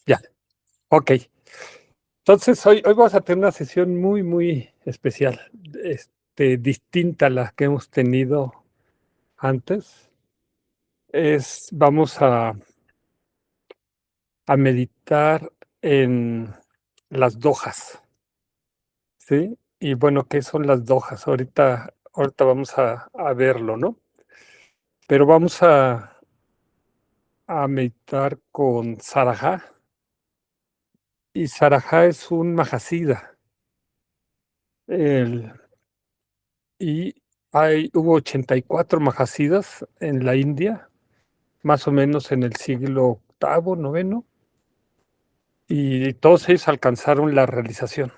Ya, okey. Entonces, hoy vamos a tener una sesión muy, muy especial, distinta a las que hemos tenido antes. Vamos a meditar en las dojas, ¿sí? Y bueno, ¿qué son las dojas? Ahorita vamos a verlo, ¿no? Pero vamos a meditar con Sarajá, y Sarajá es un Mahasida. El Y hubo 84 Mahasidas en la India, más o menos en el siglo octavo, noveno, y todos ellos alcanzaron la realización.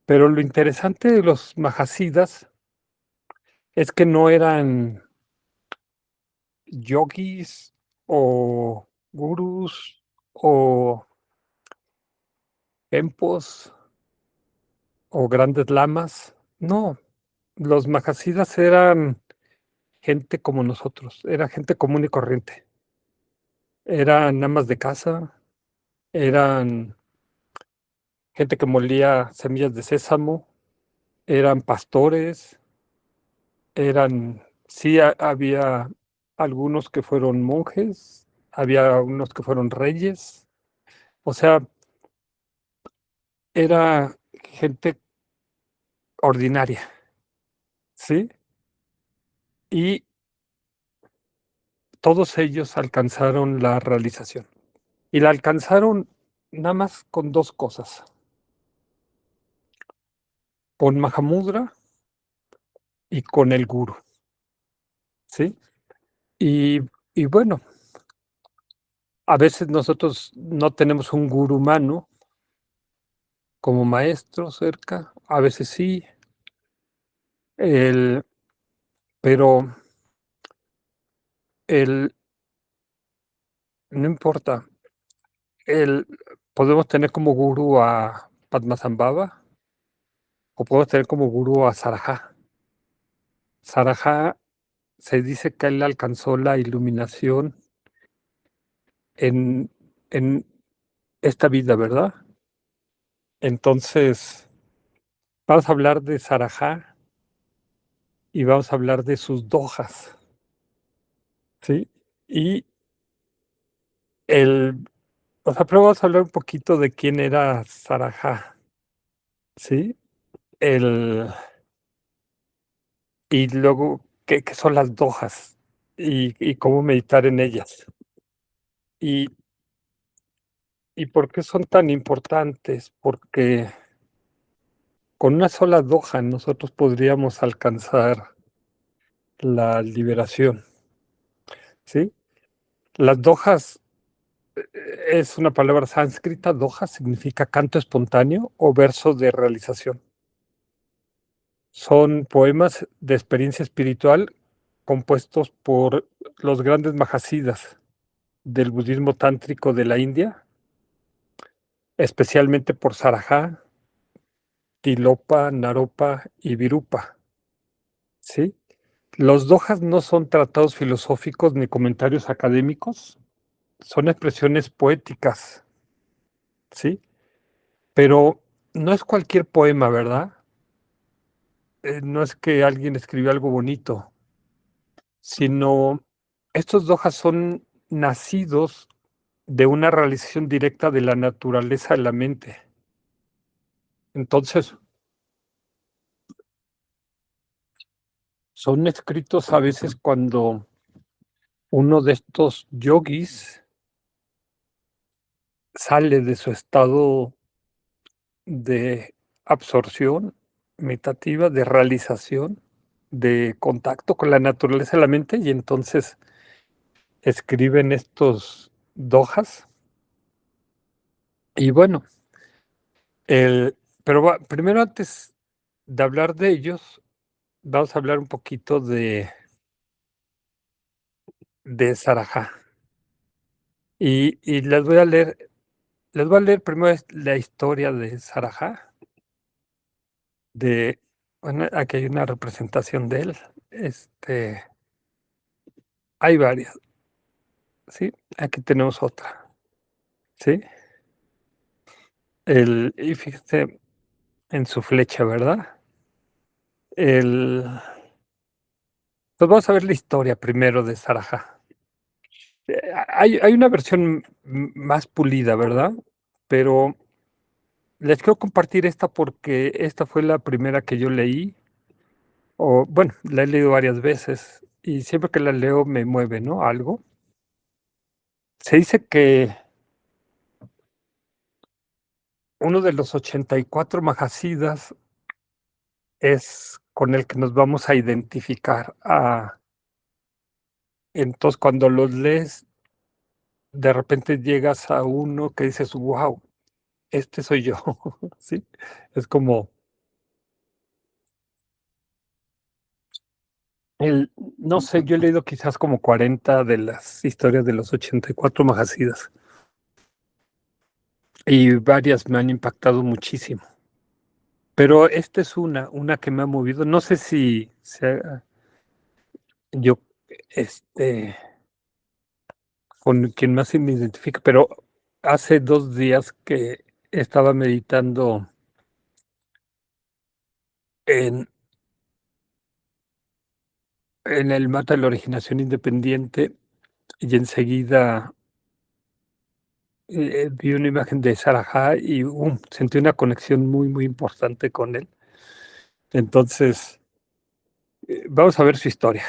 Pero lo interesante de los Mahasidas es que no eran yogis o gurús o tempos o grandes lamas. No, los Mahasidas eran gente como nosotros, era gente común y corriente. Eran amas de casa, eran gente que molía semillas de sésamo, eran pastores, sí, había algunos que fueron monjes, había unos que fueron reyes, o sea, era gente ordinaria, ¿sí? Y todos ellos alcanzaron la realización, y la alcanzaron nada más con 2 cosas, con Mahamudra y con el gurú, ¿sí? Y y bueno, a veces nosotros no tenemos un gurú humano como maestro cerca, a veces sí, el pero el no importa, el podemos tener como gurú a Padmasambhava o podemos tener como gurú a Sarajá. Sarajá se dice que él alcanzó la iluminación en en esta vida, ¿verdad? Entonces, vamos a hablar de Sarajá y vamos a hablar de sus dojas, ¿sí? Y el O sea, pero vamos a hablar un poquito de quién era Sarajá, ¿sí? El Y luego, ¿qué son las dojas? Y cómo meditar en ellas. ¿Y y por qué son tan importantes? Porque con una sola doja nosotros podríamos alcanzar la liberación, ¿sí? Las dojas, es una palabra sánscrita, doha significa canto espontáneo o verso de realización. Son poemas de experiencia espiritual compuestos por los grandes Mahasidas del budismo tántrico de la India, especialmente por Sarajá, Tilopa, Naropa y Virupa, ¿sí? Los dohas no son tratados filosóficos ni comentarios académicos, son expresiones poéticas, ¿sí? Pero no es cualquier poema, ¿verdad? No es que alguien escribió algo bonito, sino estos dohas son nacidos de una realización directa de la naturaleza de la mente. Entonces, son escritos a veces cuando uno de estos yogis sale de su estado de absorción meditativa, de realización, de contacto con la naturaleza de la mente, y entonces escriben estos dohas. Y bueno, pero primero, antes de hablar de ellos, vamos a hablar un poquito de Sarajá. Y les voy a leer primero la historia de Sarajá, de bueno, aquí hay una representación de él, hay varias, ¿sí? Aquí tenemos otra. ¿sí? Y fíjate en su flecha, ¿verdad? El, pues vamos a ver la historia primero de Sarajá. Hay una versión más pulida, ¿verdad? Pero les quiero compartir esta porque esta fue la primera que yo leí, o bueno, la he leído varias veces y siempre que la leo me mueve, ¿no? Algo. Se dice que uno de los 84 Mahasidas es con el que nos vamos a identificar. Entonces, cuando los lees, de repente llegas a uno que dices, wow, este soy yo, ¿sí? Es como no sé, yo he leído quizás como 40 de las historias de los 84 Mahasidas y varias me han impactado muchísimo. Pero esta es una que me ha movido. No sé si sea yo, este, con quien más se me identifica, pero hace 2 días que estaba meditando en, en el mapa de la originación independiente y enseguida vi una imagen de Sarajá y sentí una conexión muy, muy importante con él. Entonces, vamos a ver su historia.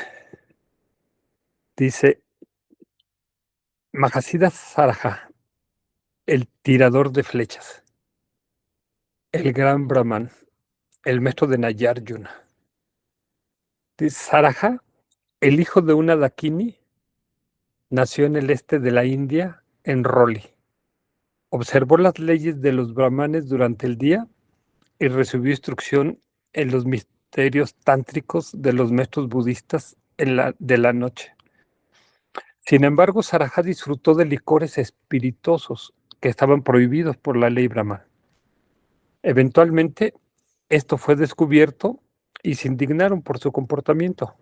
Dice, Mahasida Sarajá, el tirador de flechas, el gran Brahman, el maestro de Nayarjuna. Dice, Sarajá, el hijo de una Dakini, nació en el este de la India, en Roli. Observó las leyes de los brahmanes durante el día y recibió instrucción en los misterios tántricos de los maestros budistas de la noche. Sin embargo, Sarajá disfrutó de licores espirituosos que estaban prohibidos por la ley brahmana. Eventualmente, esto fue descubierto y se indignaron por su comportamiento.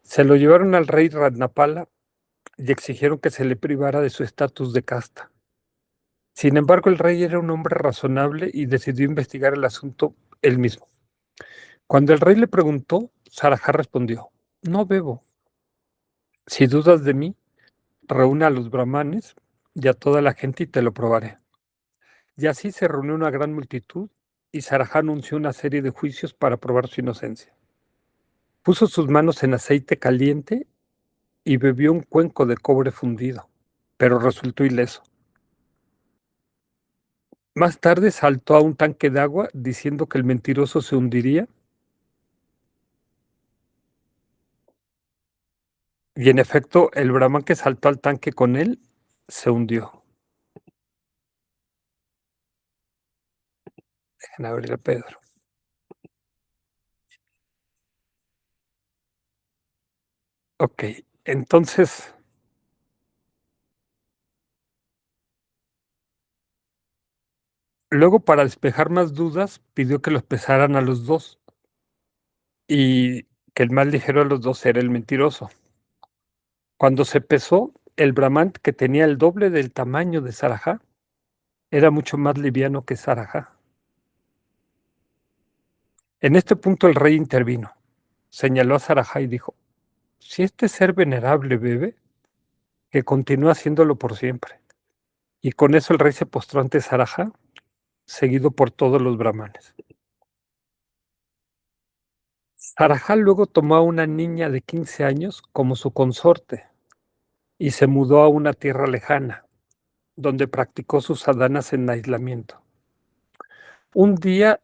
Se lo llevaron al rey Ratnapala y exigieron que se le privara de su estatus de casta. Sin embargo, el rey era un hombre razonable y decidió investigar el asunto él mismo. Cuando el rey le preguntó, Sarajá respondió, no bebo. Si dudas de mí, reúne a los brahmanes y a toda la gente y te lo probaré. Y así se reunió una gran multitud y Sarajá anunció una serie de juicios para probar su inocencia. Puso sus manos en aceite caliente y bebió un cuenco de cobre fundido, pero resultó ileso. Más tarde saltó a un tanque de agua diciendo que el mentiroso se hundiría y en efecto el brahman que saltó al tanque con él se hundió. Dejen abrir a Pedro. Ok, entonces, luego para despejar más dudas pidió que los pesaran a los dos y que el más ligero de los dos era el mentiroso. Cuando se pesó, el brahman, que tenía el doble del tamaño de Sarajá, era mucho más liviano que Sarajá. En este punto el rey intervino, señaló a Sarajá y dijo, si este ser venerable bebe, que continúe haciéndolo por siempre. Y con eso el rey se postró ante Sarajá, seguido por todos los brahmanes. Sarajá luego tomó a una niña de 15 años como su consorte y se mudó a una tierra lejana, donde practicó sus sadhanas en aislamiento. Un día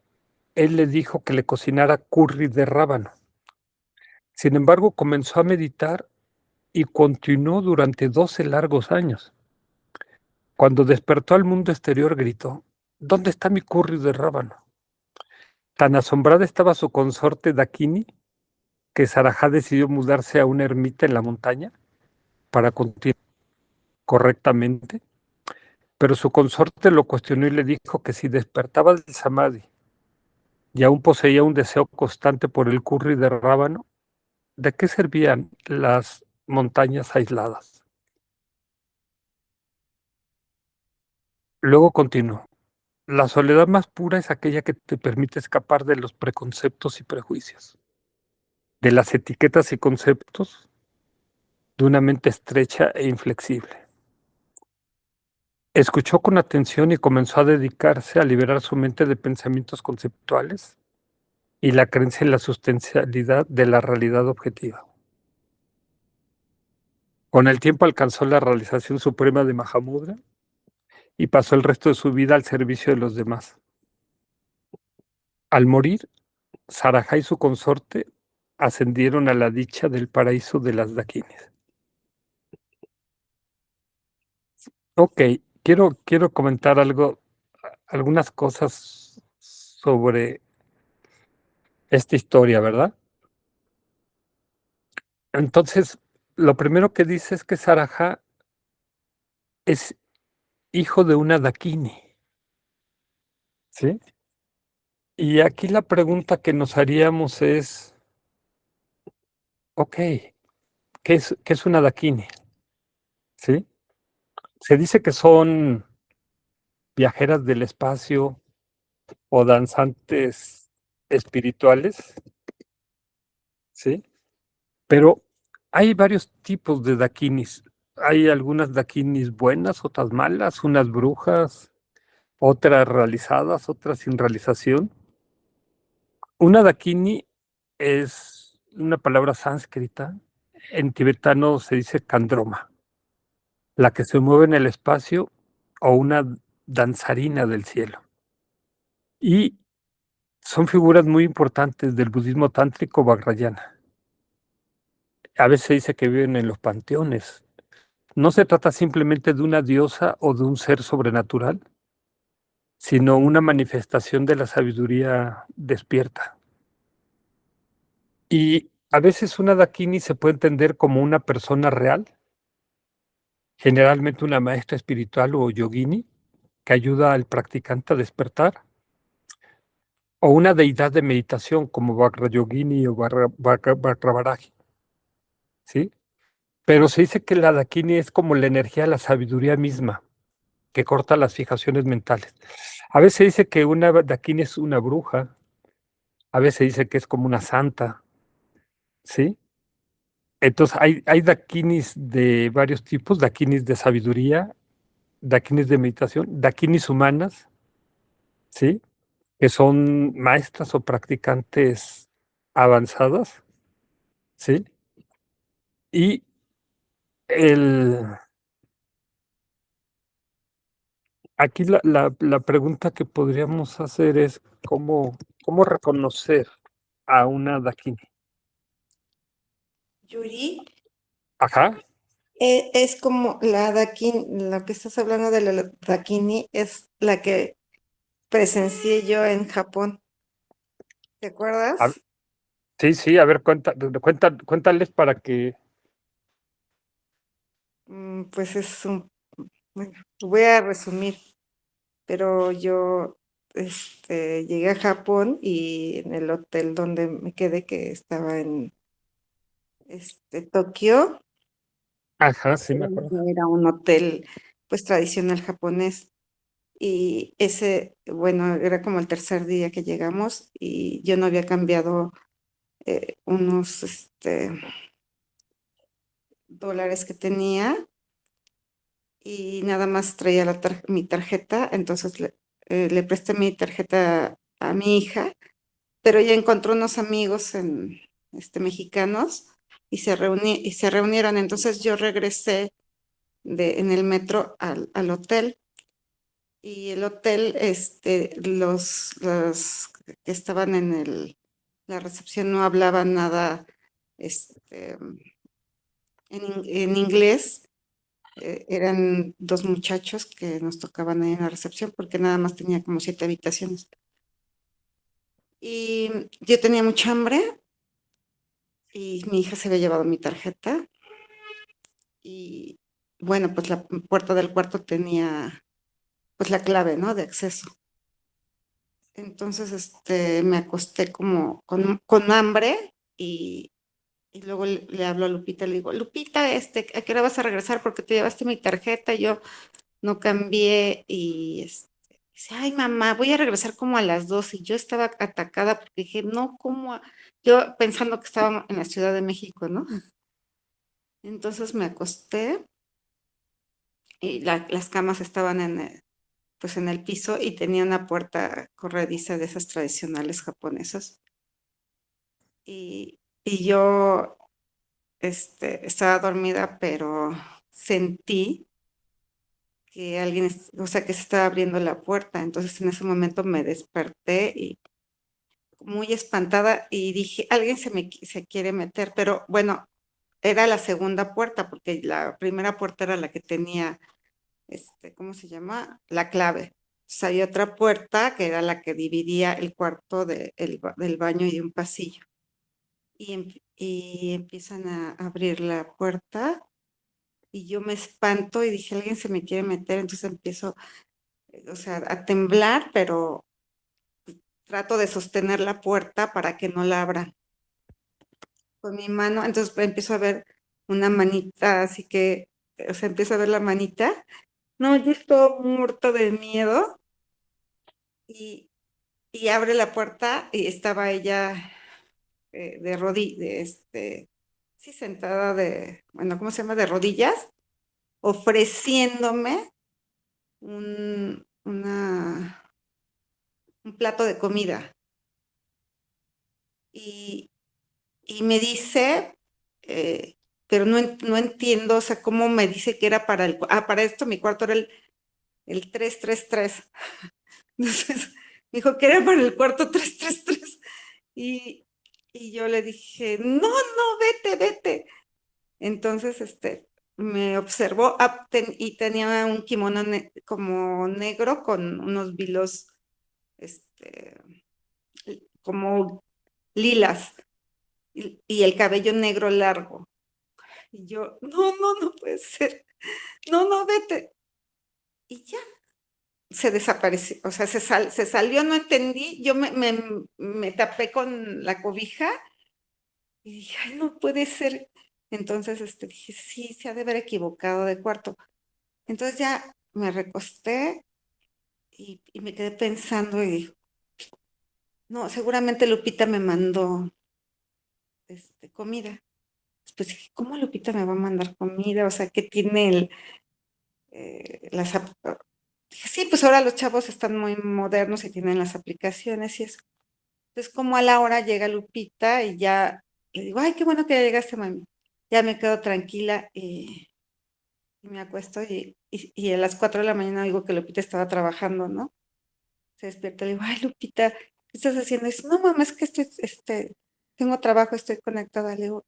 él le dijo que le cocinara curry de rábano. Sin embargo, comenzó a meditar y continuó durante 12 largos años. Cuando despertó al mundo exterior, gritó, ¿dónde está mi curry de rábano? Tan asombrada estaba su consorte Dakini que Sarajá decidió mudarse a una ermita en la montaña para continuar correctamente, pero su consorte lo cuestionó y le dijo que si despertaba del samadhi y aún poseía un deseo constante por el curry de rábano, ¿de qué servían las montañas aisladas? Luego continuó. La soledad más pura es aquella que te permite escapar de los preconceptos y prejuicios, de las etiquetas y conceptos de una mente estrecha e inflexible. Escuchó con atención y comenzó a dedicarse a liberar su mente de pensamientos conceptuales y la creencia en la sustancialidad de la realidad objetiva. Con el tiempo alcanzó la realización suprema de Mahamudra y pasó el resto de su vida al servicio de los demás. Al morir, Sarajá y su consorte ascendieron a la dicha del paraíso de las Dakinis. Ok, quiero comentar algo, algunas cosas sobre esta historia, ¿verdad? Entonces, lo primero que dice es que Sarajá es hijo de una Dakini, ¿sí? Y aquí la pregunta que nos haríamos es, ok, qué es una Dakini? ¿Sí? Se dice que son viajeras del espacio o danzantes espirituales, ¿sí? Pero hay varios tipos de dakinis. Hay algunas dakinis buenas, otras malas, unas brujas, otras realizadas, otras sin realización. Una dakini es una palabra sánscrita. En tibetano se dice kandroma, la que se mueve en el espacio o una danzarina del cielo. Y son figuras muy importantes del budismo tántrico vajrayana. A veces se dice que viven en los panteones. No se trata simplemente de una diosa o de un ser sobrenatural, sino una manifestación de la sabiduría despierta. Y a veces una dakini se puede entender como una persona real, generalmente una maestra espiritual o yogini, que ayuda al practicante a despertar, o una deidad de meditación como Vajrayogini o Vajravaraji, ¿sí? Pero se dice que la dakini es como la energía de la sabiduría misma, que corta las fijaciones mentales. A veces se dice que una dakini es una bruja, a veces se dice que es como una santa, ¿sí? Entonces hay dakinis de varios tipos, dakinis de sabiduría, dakinis de meditación, dakinis humanas, ¿sí? Que son maestras o practicantes avanzadas, ¿sí? Y el, aquí la pregunta que podríamos hacer es cómo reconocer a una dakini. Yuri, Ajá, es como la Dakini, lo que estás hablando de la Dakini es la que presencié yo en Japón. ¿Te a- acuerdas? sí, sí, a ver, cuéntales para que, Pues es un, bueno, lo voy a resumir, pero yo llegué a Japón y en el hotel donde me quedé, que estaba en Tokio, ajá, sí me acuerdo. era un hotel pues tradicional japonés. Y ese, bueno, era como el tercer día que llegamos y yo no había cambiado unos dólares que tenía y nada más traía mi tarjeta, entonces le presté mi tarjeta a mi hija, pero ella encontró unos amigos mexicanos y y se reunieron, entonces yo regresé en el metro al hotel. Y el hotel, los que estaban en la recepción no hablaban nada este, en inglés. Eran dos muchachos que nos tocaban ahí en la recepción porque nada más tenía como 7 habitaciones. Y yo tenía mucha hambre y mi hija se había llevado mi tarjeta y bueno, pues la puerta del cuarto tenía pues la clave, ¿no? De acceso. Entonces, me acosté como con hambre y luego le hablo a Lupita, le digo, Lupita, ¿a qué hora vas a regresar? Porque te llevaste mi tarjeta. Y yo, no cambié y dice, ay mamá, voy a regresar como a las 2 y yo estaba atacada porque dije, no, yo pensando que estaba en la Ciudad de México, ¿no? Entonces me acosté y las camas estaban pues en el piso y tenía una puerta corrediza de esas tradicionales japonesas. Y yo estaba dormida, pero sentí que alguien, o sea, que se estaba abriendo la puerta. Entonces en ese momento me desperté y muy espantada y dije, alguien se quiere meter, pero bueno, era la segunda puerta porque la primera puerta era la que tenía, ¿cómo se llama? La clave. Entonces había otra puerta que era la que dividía el cuarto del baño y de un pasillo. Y empiezan a abrir la puerta y yo me espanto y dije, alguien se me quiere meter, entonces empiezo, o sea, a temblar, pero trato de sostener la puerta para que no la abran con mi mano, entonces empiezo a ver una manita, así que, o sea, empiezo a ver la manita. No, yo estoy muerto de miedo y, y abre la puerta y estaba ella de rodillas, sí, sentada bueno, ¿cómo se llama? De rodillas, ofreciéndome un plato de comida. Y, y me dice, eh, pero no entiendo, o sea, cómo me dice que era para esto mi cuarto era el 333. Entonces, me dijo que era para el cuarto 333. Y, y yo le dije, no, no, vete, vete. Entonces, me observó y tenía un kimono como negro con unos vilos, este, como lilas y el cabello negro largo. Y yo, no, no, no puede ser. No, no, vete. Y ya se desapareció, o sea, se salió, no entendí. Yo me tapé con la cobija y dije, ay, no puede ser. Entonces, dije, sí, se ha de haber equivocado de cuarto. Entonces ya me recosté y me quedé pensando y dije, no, seguramente Lupita me mandó comida. Pues dije, ¿cómo Lupita me va a mandar comida? O sea, ¿qué tiene dije, sí, pues ahora los chavos están muy modernos y tienen las aplicaciones y eso. Entonces, como a la hora llega Lupita y ya le digo, ay, qué bueno que ya llegaste, mami. Ya me quedo tranquila y me acuesto y a las 4 de la mañana digo que Lupita estaba trabajando, ¿no? Se despierta y le digo, ay, Lupita, ¿qué estás haciendo? Y dice, no, mamá, es que tengo trabajo, estoy conectada. Le digo,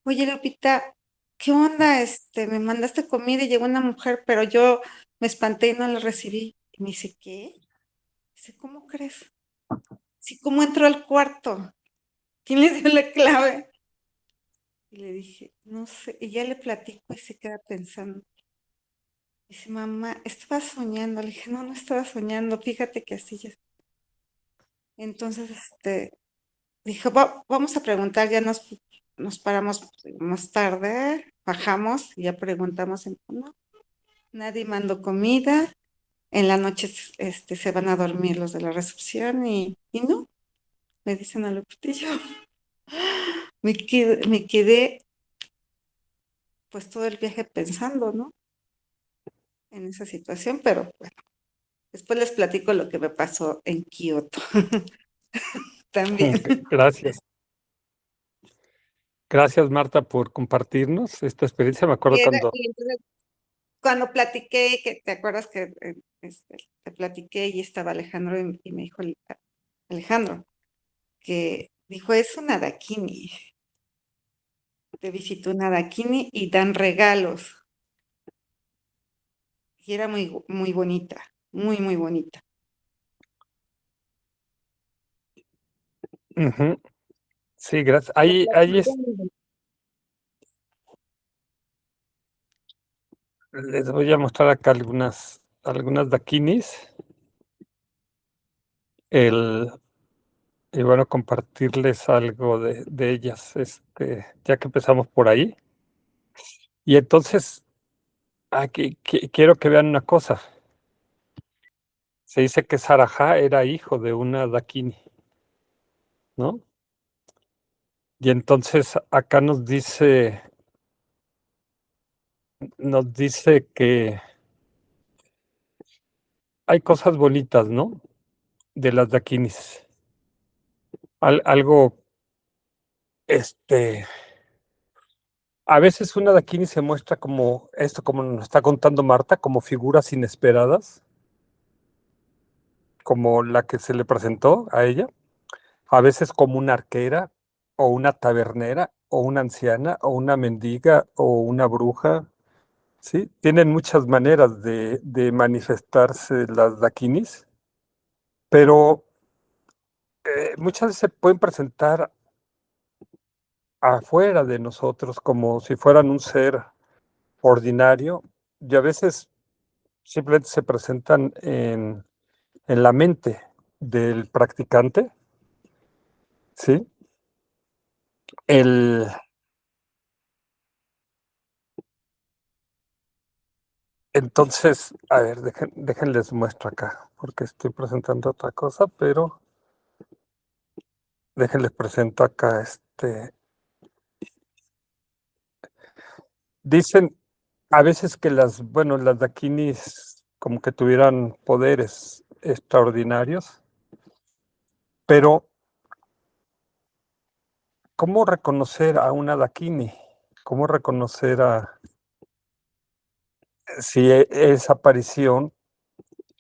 oye, Lupita, ¿qué onda? Me mandaste comida y llegó una mujer, pero yo me espanté y no la recibí. Y me dice, ¿qué? Dice, ¿cómo crees? Sí, ¿cómo entró al cuarto? ¿Quién le dio la clave? Y le dije, no sé, y ya le platico y se queda pensando. Dice, mamá, estaba soñando. Le dije, no, no estaba soñando, fíjate que así ya. Entonces, dijo, vamos a preguntar, ya nos paramos más tarde, bajamos y ya preguntamos, no, nadie mandó comida, en la noche se van a dormir los de la recepción y no, me dicen a Lupita y yo me quedé pues todo el viaje pensando, ¿no? En esa situación, pero bueno, después les platico lo que me pasó en Kioto también. Gracias. Gracias, Marta, por compartirnos esta experiencia. Me acuerdo cuando... Y entonces cuando platiqué, que te acuerdas que te platiqué y estaba Alejandro y me dijo Alejandro, que dijo, es una Dakini, te visitó una Dakini y dan regalos. Y era muy, muy bonita, muy, muy bonita. Ujú. Sí, gracias. Lo Ahí platiqué. les voy a mostrar acá algunas dakinis. El, y bueno, compartirles algo de ellas, ya que empezamos por ahí. Y entonces, Aquí quiero que vean una cosa. Se dice que Sarajá era hijo de una Dakini, ¿no? Y entonces acá nos dice que hay cosas bonitas, ¿no? De las Dakinis. Algo, este, a veces una Dakini se muestra como esto, como nos está contando Marta, como figuras inesperadas, como la que se le presentó a ella. A veces como una arquera, o una tabernera, o una anciana, o una mendiga, o una bruja. Sí, tienen muchas maneras de manifestarse las dakinis, pero muchas veces se pueden presentar afuera de nosotros como si fueran un ser ordinario y a veces simplemente se presentan en la mente del practicante, ¿sí? El, entonces, a ver, déjenles muestro acá, porque estoy presentando otra cosa, pero déjenles presento acá dicen a veces que bueno, las dakinis como que tuvieran poderes extraordinarios, pero ¿cómo reconocer a una dakini? ¿Cómo reconocer si esa aparición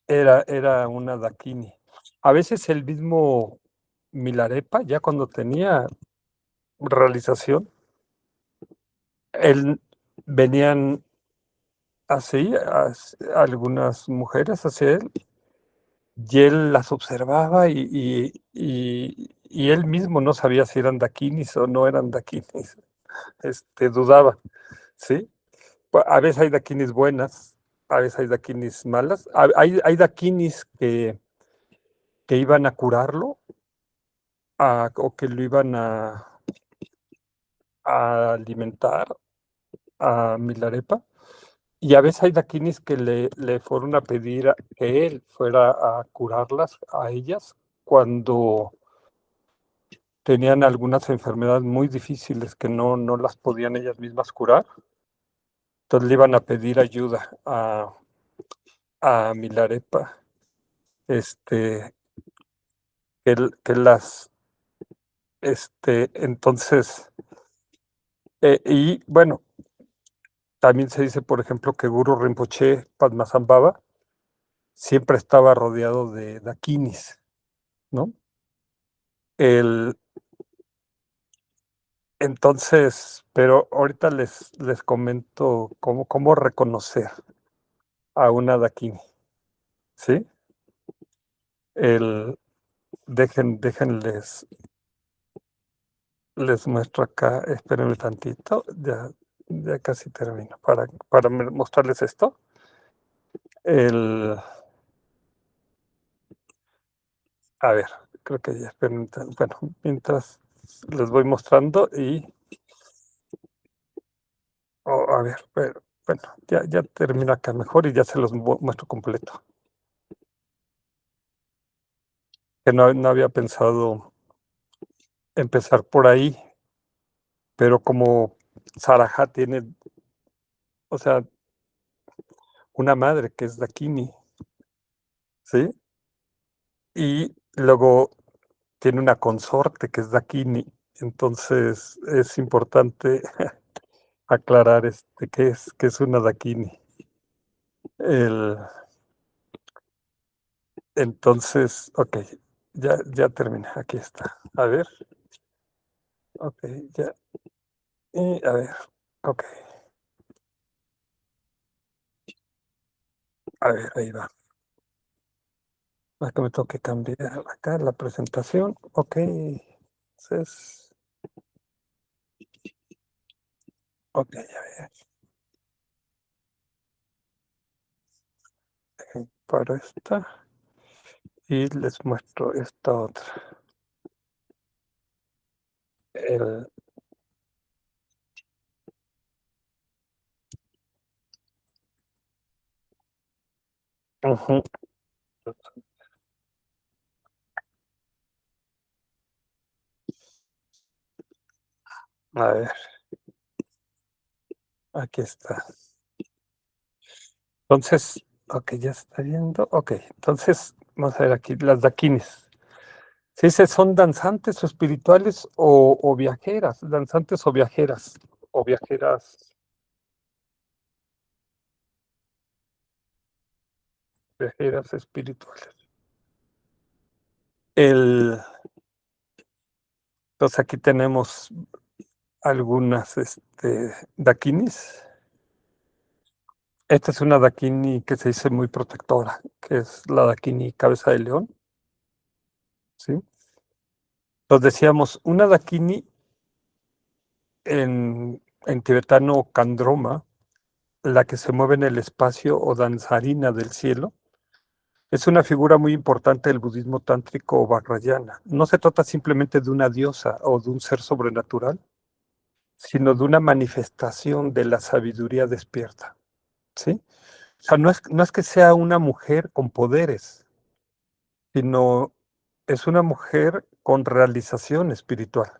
era una dakini? A veces el mismo Milarepa, ya cuando tenía realización, él venían así, algunas mujeres hacia él y él las observaba y él mismo no sabía si eran dakinis o no eran dakinis, dudaba, ¿sí? A veces hay dakinis buenas, a veces hay dakinis malas, hay dakinis que iban a curarlo o que lo iban a alimentar a Milarepa, y a veces hay dakinis que le fueron a pedir que él fuera a curarlas a ellas cuando tenían algunas enfermedades muy difíciles que no las podían ellas mismas curar. Entonces le iban a pedir ayuda a Milarepa, este, que las, entonces, y bueno, también se dice, por ejemplo, que Guru Rinpoche Padmasambhava siempre estaba rodeado de dakinis, ¿no? El, entonces, pero ahorita les comento cómo reconocer a una dakini, ¿sí? El, les muestro acá, espérenme tantito, ya casi termino, para mostrarles esto. El, a ver, creo que ya, espérenme, bueno, mientras les voy mostrando a ver, pero, bueno, ya termino acá mejor y ya se los muestro completo. Que no había pensado empezar por ahí, pero como Sarajá tiene, o sea, una madre que es Dakini, ¿sí? Y luego tiene una consorte que es Dakini. Entonces es importante aclarar qué es una Dakini. El, entonces, ok, ya terminé. Aquí está. A ver, ok, ya. Y a ver, ok, a ver, ahí va. Acá me tengo que cambiar acá la presentación. Ok, entonces, ok, a ver, para esta y les muestro esta otra. El, Ujú. A ver, aquí está. Entonces, ok, ya se está viendo. Ok, entonces, vamos a ver aquí, las daquinis. ¿Sí dice son danzantes o espirituales o viajeras? Danzantes o viajeras. O viajeras espirituales. El, entonces aquí tenemos algunas daquinis. Esta es una daquini que se dice muy protectora, que es la daquini cabeza de león, ¿sí? Entonces decíamos, una daquini en tibetano kandroma, la que se mueve en el espacio o danzarina del cielo, es una figura muy importante del budismo tántrico o vajrayana. No se trata simplemente de una diosa o de un ser sobrenatural, sino de una manifestación de la sabiduría despierta, ¿sí? O sea, no es que sea una mujer con poderes, sino es una mujer con realización espiritual.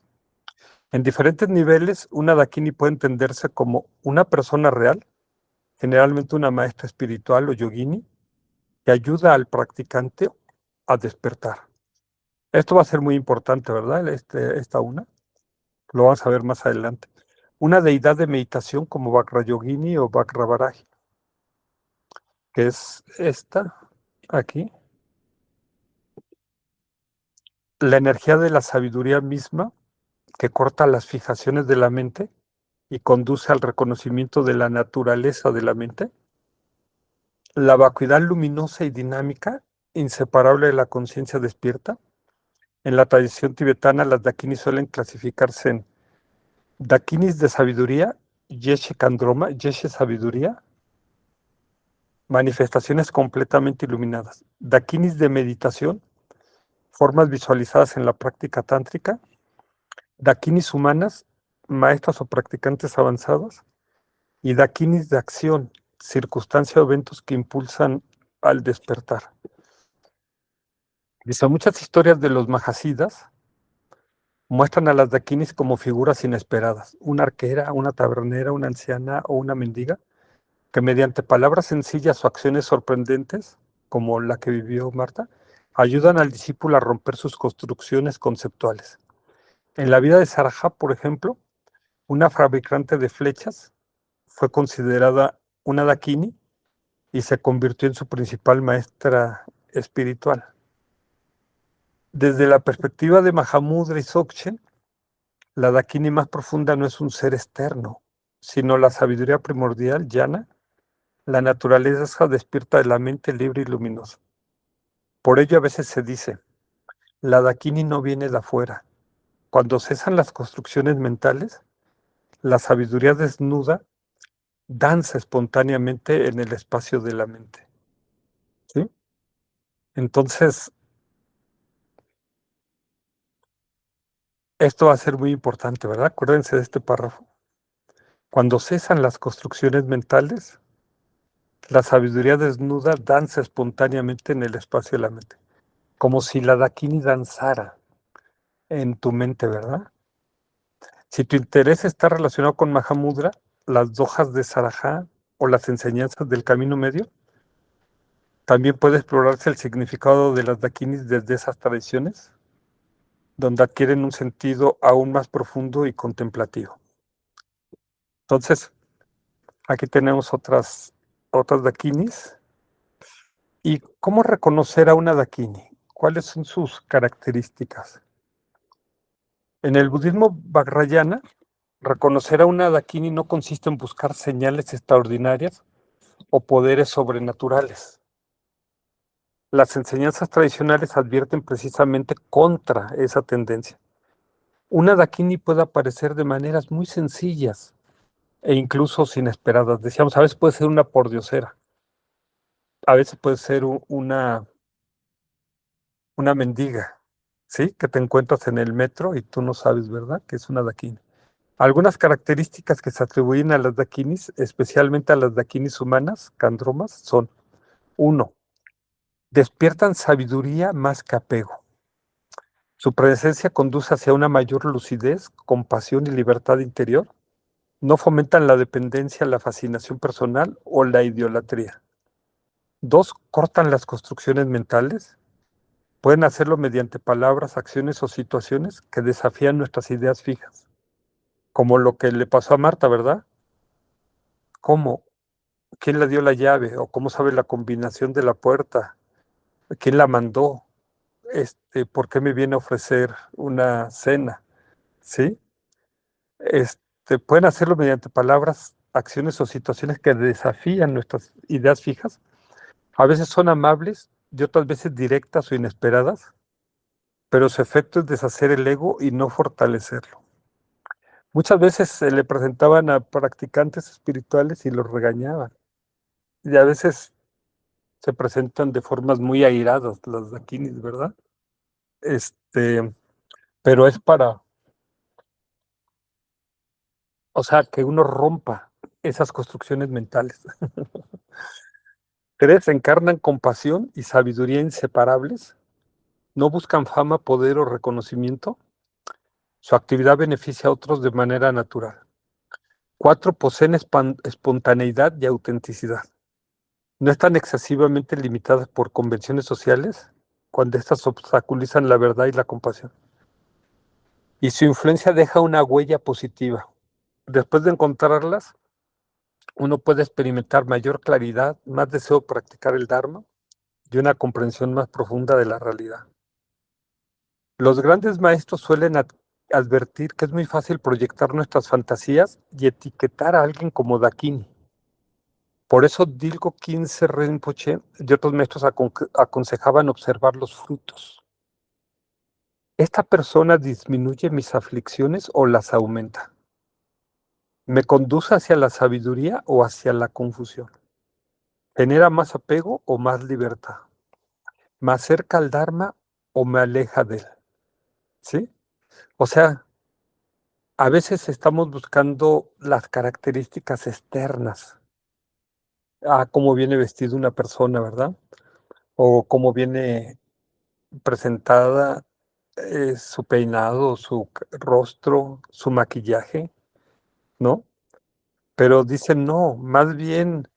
En diferentes niveles, una dakini puede entenderse como una persona real, generalmente una maestra espiritual o yogini, que ayuda al practicante a despertar. Esto va a ser muy importante, ¿verdad? Esta una, lo vamos a ver más adelante. Una deidad de meditación como Vajrayogini o Vajravaraji, que es esta aquí, la energía de la sabiduría misma que corta las fijaciones de la mente y conduce al reconocimiento de la naturaleza de la mente. La vacuidad luminosa y dinámica, inseparable de la conciencia despierta. En la tradición tibetana, las dakinis suelen clasificarse en dakinis de sabiduría, yeshe kandroma, yeshe sabiduría, manifestaciones completamente iluminadas. Dakinis de meditación, formas visualizadas en la práctica tántrica. Dakinis humanas, maestras o practicantes avanzados. Y dakinis de acción, circunstancias o eventos que impulsan al despertar. Dice, muchas historias de los Mahasiddhas muestran a las dakinis como figuras inesperadas, una arquera, una tabernera, una anciana o una mendiga, que mediante palabras sencillas o acciones sorprendentes, como la que vivió Marta, ayudan al discípulo a romper sus construcciones conceptuales. En la vida de Saraja, por ejemplo, una fabricante de flechas fue considerada una dakini y se convirtió en su principal maestra espiritual. Desde la perspectiva de Mahamudra y Dzogchen, la Dakini más profunda no es un ser externo, sino la sabiduría primordial, llana, la naturaleza despierta de la mente libre y luminosa. Por ello a veces se dice, la Dakini no viene de afuera. Cuando cesan las construcciones mentales, la sabiduría desnuda danza espontáneamente en el espacio de la mente. ¿Sí? Entonces, esto va a ser muy importante, ¿verdad? Acuérdense de este párrafo. Cuando cesan las construcciones mentales, la sabiduría desnuda danza espontáneamente en el espacio de la mente, como si la Dakini danzara en tu mente, ¿verdad? Si tu interés está relacionado con Mahamudra, las dojas de Sarajá o las enseñanzas del camino medio, también puede explorarse el significado de las Dakinis desde esas tradiciones, donde adquieren un sentido aún más profundo y contemplativo. Entonces, aquí tenemos otras Dakinis. ¿Y cómo reconocer a una Dakini? ¿Cuáles son sus características? En el budismo Vajrayana, reconocer a una Dakini no consiste en buscar señales extraordinarias o poderes sobrenaturales. Las enseñanzas tradicionales advierten precisamente contra esa tendencia. Una Dakini puede aparecer de maneras muy sencillas e incluso inesperadas. Decíamos, a veces puede ser una pordiosera, a veces puede ser una mendiga, ¿sí? Que te encuentras en el metro y tú no sabes, ¿verdad? Que es una dakini. Algunas características que se atribuyen a las dakinis, especialmente a las dakinis humanas, candromas, son: uno, Despiertan sabiduría más que apego. Su presencia conduce hacia una mayor lucidez, compasión y libertad interior. No fomentan la dependencia, la fascinación personal o la idolatría. Dos, cortan las construcciones mentales. Pueden hacerlo mediante palabras, acciones o situaciones que desafían nuestras ideas fijas. Como lo que le pasó a Marta, ¿verdad? ¿Cómo? ¿Quién le dio la llave? ¿O cómo sabe la combinación de la puerta? ¿Quién la mandó? ¿Por qué me viene a ofrecer una cena? ¿Sí? Pueden hacerlo mediante palabras, acciones o situaciones que desafían nuestras ideas fijas. A veces son amables y otras veces directas o inesperadas, pero su efecto es deshacer el ego y no fortalecerlo. Muchas veces se le presentaban a practicantes espirituales y los regañaban. Y a veces se presentan de formas muy airadas las dakinis, ¿verdad? Este, pero es para, o sea, que uno rompa esas construcciones mentales. Tres, encarnan compasión y sabiduría inseparables. No buscan fama, poder o reconocimiento. Su actividad beneficia a otros de manera natural. Cuatro, poseen espontaneidad y autenticidad. No están excesivamente limitadas por convenciones sociales cuando éstas obstaculizan la verdad y la compasión. Y su influencia deja una huella positiva. Después de encontrarlas, uno puede experimentar mayor claridad, más deseo de practicar el Dharma y una comprensión más profunda de la realidad. Los grandes maestros suelen advertir que es muy fácil proyectar nuestras fantasías y etiquetar a alguien como Dakini. Por eso Dilgo Khyentse Rinpoche y otros maestros aconsejaban observar los frutos. ¿Esta persona disminuye mis aflicciones o las aumenta? ¿Me conduce hacia la sabiduría o hacia la confusión? ¿Genera más apego o más libertad? ¿Me acerca al Dharma o me aleja de él? ¿Sí? O sea, a veces estamos buscando las características externas. Cómo viene vestido una persona, ¿verdad? O cómo viene presentada, su peinado, su rostro, su maquillaje, ¿no? Pero dicen, no, más bien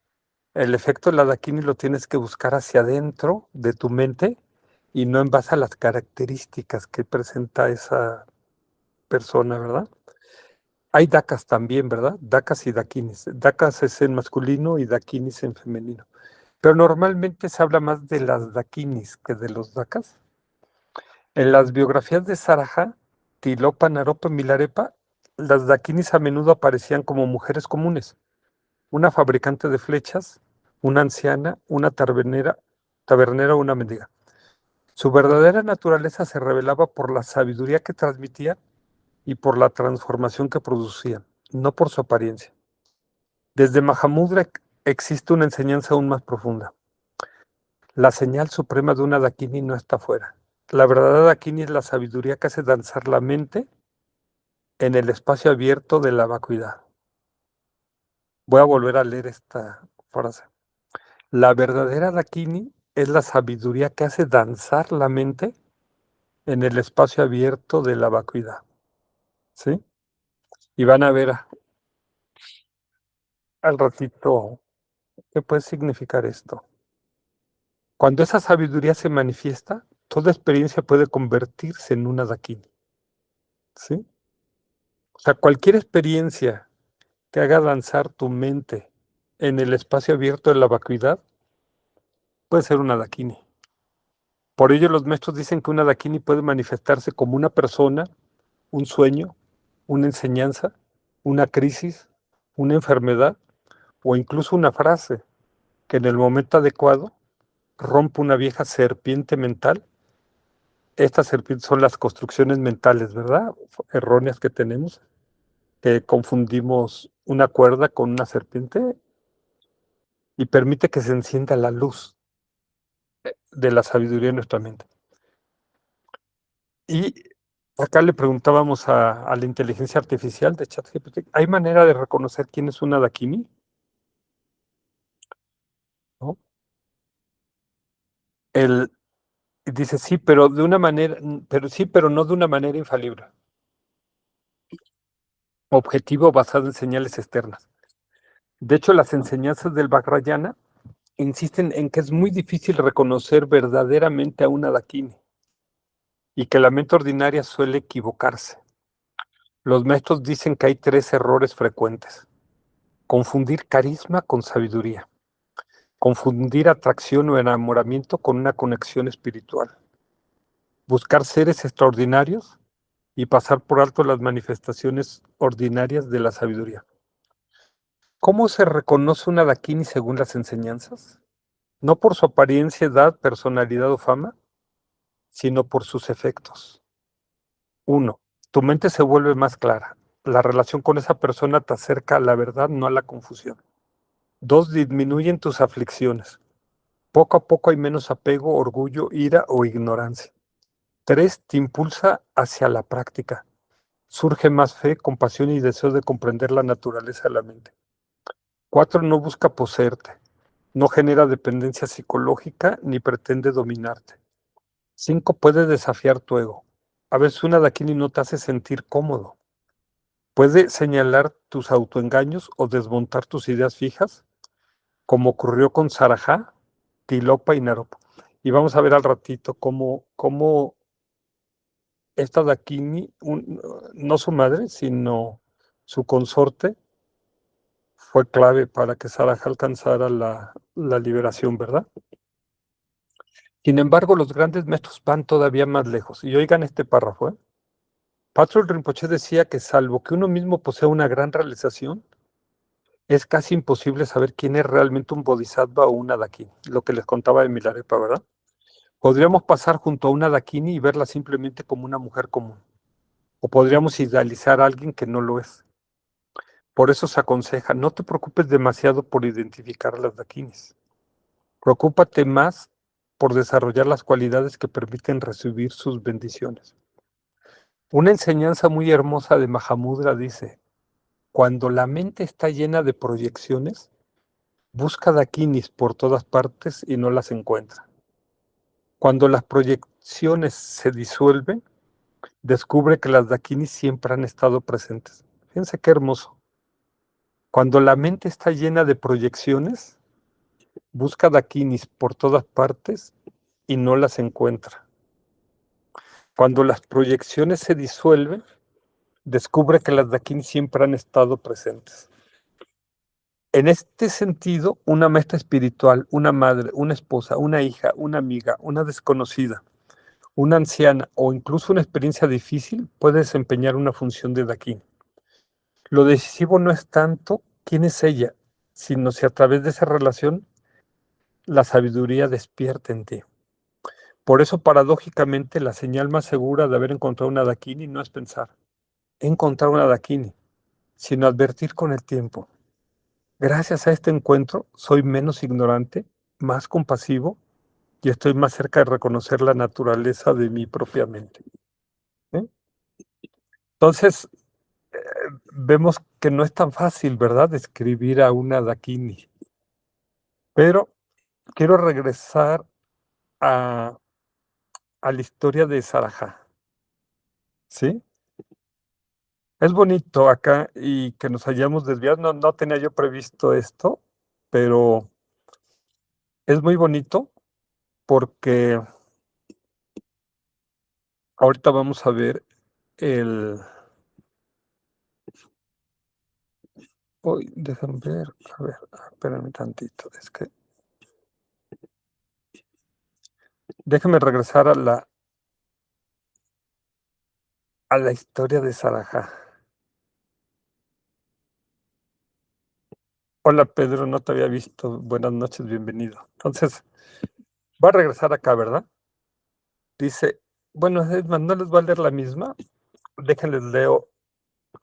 el efecto de la Dakini lo tienes que buscar hacia adentro de tu mente y no en base a las características que presenta esa persona, ¿verdad? Hay dakas también, ¿verdad? Dakas y dakinis. Dakas es en masculino y dakinis en femenino. Pero normalmente se habla más de las dakinis que de los dakas. En las biografías de Saraja, Tilopa, Naropa y Milarepa, las dakinis a menudo aparecían como mujeres comunes, una fabricante de flechas, una anciana, una tabernera o una mendiga. Su verdadera naturaleza se revelaba por la sabiduría que transmitían y por la transformación que producían, no por su apariencia. Desde Mahamudra existe una enseñanza aún más profunda. La señal suprema de una dakini no está fuera. La verdadera dakini es la sabiduría que hace danzar la mente en el espacio abierto de la vacuidad. Voy a volver a leer esta frase. La verdadera dakini es la sabiduría que hace danzar la mente en el espacio abierto de la vacuidad. ¿Sí? Y van a ver al ratito qué puede significar esto. Cuando esa sabiduría se manifiesta, toda experiencia puede convertirse en una dakini. ¿Sí? O sea, cualquier experiencia que haga danzar tu mente en el espacio abierto de la vacuidad puede ser una dakini. Por ello, los maestros dicen que una dakini puede manifestarse como una persona, un sueño, una enseñanza, una crisis, una enfermedad o incluso una frase que en el momento adecuado rompe una vieja serpiente mental. Estas serpientes son las construcciones mentales, ¿verdad? Erróneas que tenemos, que confundimos una cuerda con una serpiente y permite que se encienda la luz de la sabiduría en nuestra mente. Y acá le preguntábamos a la inteligencia artificial de ChatGPT, ¿hay manera de reconocer quién es una Dakini? ¿No? El, dice, sí, pero de una manera, pero sí, pero no de una manera infalible. Objetivo basado en señales externas. De hecho, las enseñanzas del Vajrayana insisten en que es muy difícil reconocer verdaderamente a una Dakini y que la mente ordinaria suele equivocarse. Los maestros dicen que hay tres errores frecuentes: confundir carisma con sabiduría, confundir atracción o enamoramiento con una conexión espiritual, buscar seres extraordinarios y pasar por alto las manifestaciones ordinarias de la sabiduría. ¿Cómo se reconoce una Dakini según las enseñanzas? No por su apariencia, edad, personalidad o fama, sino por sus efectos. Uno, tu mente se vuelve más clara. La relación con esa persona te acerca a la verdad, no a la confusión. Dos, disminuyen tus aflicciones. Poco a poco hay menos apego, orgullo, ira o ignorancia. Tres, te impulsa hacia la práctica. Surge más fe, compasión y deseo de comprender la naturaleza de la mente. Cuatro, no busca poseerte. No genera dependencia psicológica ni pretende dominarte. Cinco, puede desafiar tu ego. A veces una Dakini no te hace sentir cómodo. Puede señalar tus autoengaños o desmontar tus ideas fijas, como ocurrió con Sarajá, Tilopa y Naropa. Y vamos a ver al ratito cómo esta Dakini, no su madre, sino su consorte, fue clave para que Sarajá alcanzara la liberación, ¿verdad? Sin embargo, los grandes maestros van todavía más lejos. Y oigan este párrafo, ¿eh? Patrul Rinpoche decía que salvo que uno mismo posea una gran realización, es casi imposible saber quién es realmente un bodhisattva o una dakini, lo que les contaba de Milarepa, ¿verdad? Podríamos pasar junto a una dakini y verla simplemente como una mujer común, o podríamos idealizar a alguien que no lo es. Por eso se aconseja, no te preocupes demasiado por identificar a las dakinis. Preocúpate más por desarrollar las cualidades que permiten recibir sus bendiciones. Una enseñanza muy hermosa de Mahamudra dice: cuando la mente está llena de proyecciones, busca dakinis por todas partes y no las encuentra. Cuando las proyecciones se disuelven, descubre que las dakinis siempre han estado presentes. Fíjense qué hermoso. Cuando la mente está llena de proyecciones, busca dakinis por todas partes y no las encuentra. Cuando las proyecciones se disuelven, descubre que las dakinis siempre han estado presentes. En este sentido, una maestra espiritual, una madre, una esposa, una hija, una amiga, una desconocida, una anciana o incluso una experiencia difícil puede desempeñar una función de Dakini. Lo decisivo no es tanto quién es ella, sino si a través de esa relación la sabiduría despierta en ti. Por eso, paradójicamente, la señal más segura de haber encontrado una Dakini no es pensar, he encontrado una Dakini, sino advertir con el tiempo. Gracias a este encuentro, soy menos ignorante, más compasivo y estoy más cerca de reconocer la naturaleza de mi propia mente. ¿Eh? Entonces, vemos que no es tan fácil, ¿verdad?, describir a una Dakini. Pero quiero regresar a, a la historia de Sarajá, ¿sí? Es bonito acá y que nos hayamos desviado. No tenía yo previsto esto, pero es muy bonito porque ahorita vamos a ver el... Uy, déjenme ver, a ver, espérenme tantito, es que... Déjenme regresar a la historia de Sarajá. Hola Pedro, no te había visto. Buenas noches, bienvenido. Entonces, va a regresar acá, ¿verdad? Dice, bueno, es más, no les voy a leer la misma. Déjenles leo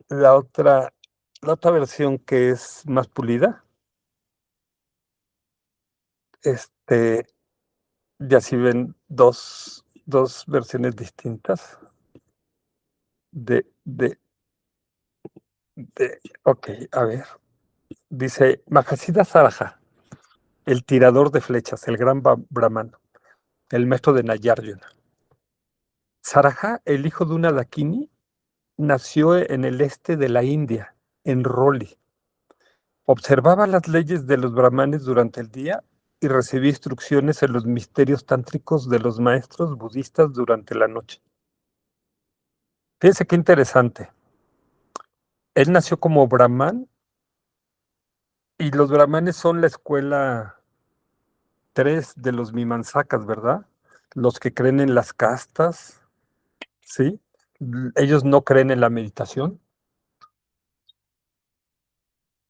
la otra, la otra versión que es más pulida. Ya si ven dos versiones distintas ok, a ver. Dice, Mahasiddha Saraja, el tirador de flechas, el gran brahmano. el maestro de Nayarjuna. Saraja, el hijo de una Dakini, nació en el este de la India, en Roli. Observaba las leyes de los brahmanes durante el día y recibía instrucciones en los misterios tántricos de los maestros budistas durante la noche. Fíjense qué interesante. Él nació como brahman y los brahmanes son la escuela 3 de los Mimamsakas, ¿verdad? Los que creen en las castas, ¿sí? Ellos no creen en la meditación,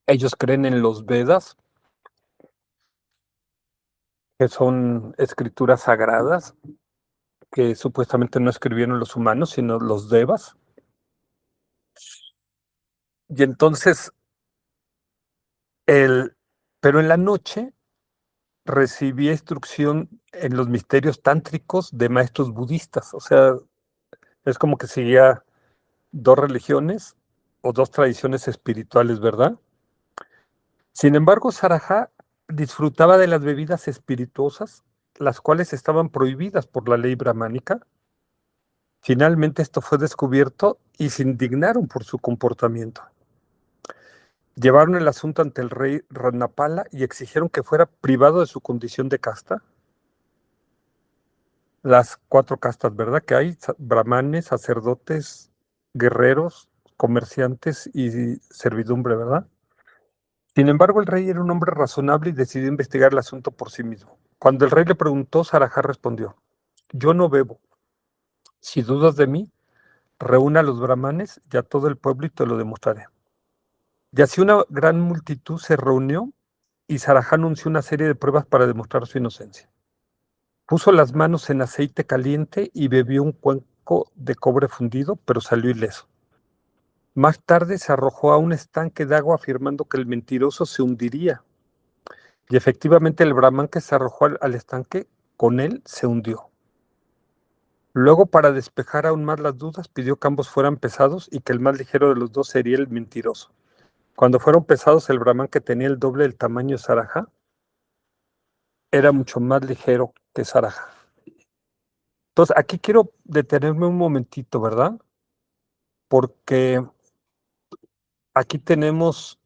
ellos creen en los Vedas, que son escrituras sagradas que supuestamente no escribieron los humanos, sino los devas. Y entonces, el, pero en la noche recibía instrucción en los misterios tántricos de maestros budistas. O sea, es como que seguía dos religiones o dos tradiciones espirituales, ¿verdad? Sin embargo, Saraja disfrutaba de las bebidas espirituosas, las cuales estaban prohibidas por la ley brahmánica. Finalmente esto fue descubierto y se indignaron por su comportamiento. Llevaron el asunto ante el rey Ranapala y exigieron que fuera privado de su condición de casta. Las 4 castas, ¿verdad? Que hay: brahmanes, sacerdotes, guerreros, comerciantes y servidumbre, ¿verdad? Sin embargo, el rey era un hombre razonable y decidió investigar el asunto por sí mismo. Cuando el rey le preguntó, Sarajá respondió: yo no bebo. Si dudas de mí, reúna a los brahmanes y a todo el pueblo y te lo demostraré. Y así una gran multitud se reunió y Sarajá anunció una serie de pruebas para demostrar su inocencia. Puso las manos en aceite caliente y bebió un cuenco de cobre fundido, pero salió ileso. Más tarde se arrojó a un estanque de agua afirmando que el mentiroso se hundiría. Y efectivamente el brahman que se arrojó al estanque con él se hundió. Luego, para despejar aún más las dudas, pidió que ambos fueran pesados y que el más ligero de los dos sería el mentiroso. Cuando fueron pesados, el brahman, que tenía el doble del tamaño de Saraja, era mucho más ligero que Saraja. Entonces, aquí quiero detenerme un momentito, ¿verdad? Porque aquí tenemos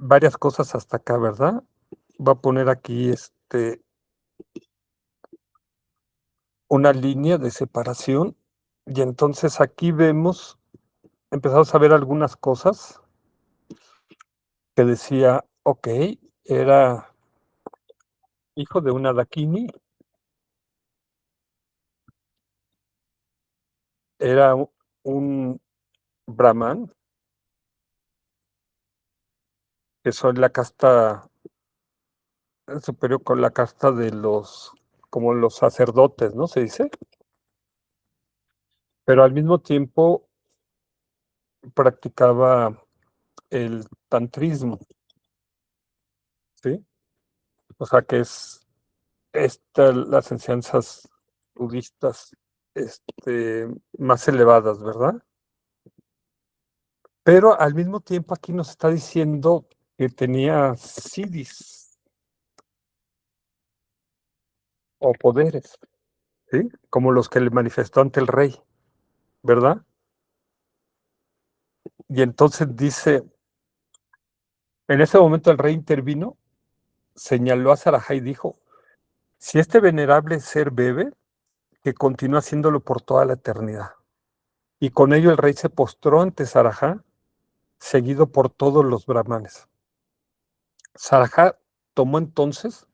varias cosas hasta acá, ¿verdad? Voy a poner aquí una línea de separación y entonces aquí empezamos a ver algunas cosas que decía, ok, era hijo de una Dakini, era un brahman, que son la casta superior con la casta de como los sacerdotes, ¿no? Se dice, pero al mismo tiempo practicaba el tantrismo, ¿sí? O sea que es las enseñanzas budistas más elevadas, ¿verdad? Pero al mismo tiempo aquí nos está diciendo que tenía siddhis o poderes, ¿sí? Como los que le manifestó ante el rey, ¿verdad? Y entonces dice, en ese momento el rey intervino, señaló a Sarajá y dijo, si este venerable ser bebe, que continúe haciéndolo por toda la eternidad. Y con ello el rey se postró ante Sarajá, seguido por todos los brahmanes. Sarajá tomó entonces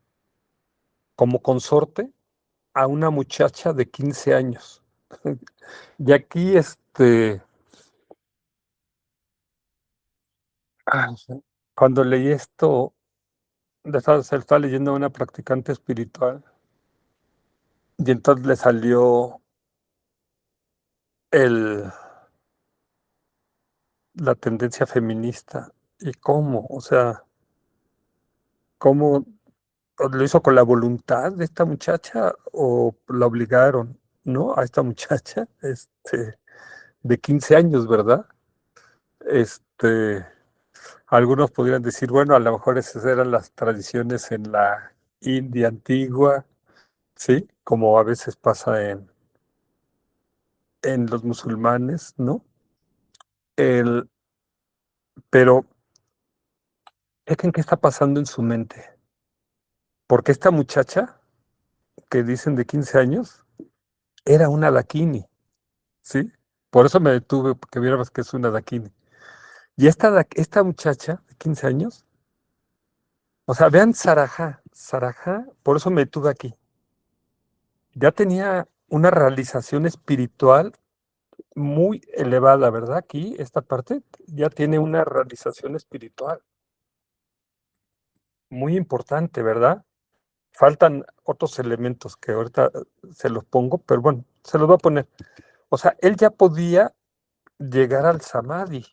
como consorte a una muchacha de 15 años. Y aquí, ay, cuando leí esto, se estaba leyendo a una practicante espiritual y entonces le salió el, la tendencia feminista. ¿Y cómo? O sea, ¿cómo lo hizo con la voluntad de esta muchacha o la obligaron, ¿no? A esta muchacha, de 15 años, ¿verdad? Este, algunos podrían decir, bueno, a lo mejor esas eran las tradiciones en la india antigua, ¿sí? Como a veces pasa en los musulmanes, ¿no? El, pero, ¿en qué está pasando en su mente? Porque esta muchacha, que dicen de 15 años, era una Dakini, ¿sí? Por eso me detuve, porque vieras que es una Dakini. Y esta muchacha de 15 años, o sea, vean Sarajá, por eso me detuve aquí. Ya tenía una realización espiritual muy elevada, ¿verdad? Aquí, esta parte, ya tiene una realización espiritual muy importante, ¿verdad? Faltan otros elementos que ahorita se los pongo, pero bueno, se los voy a poner. O sea, él ya podía llegar al samadhi,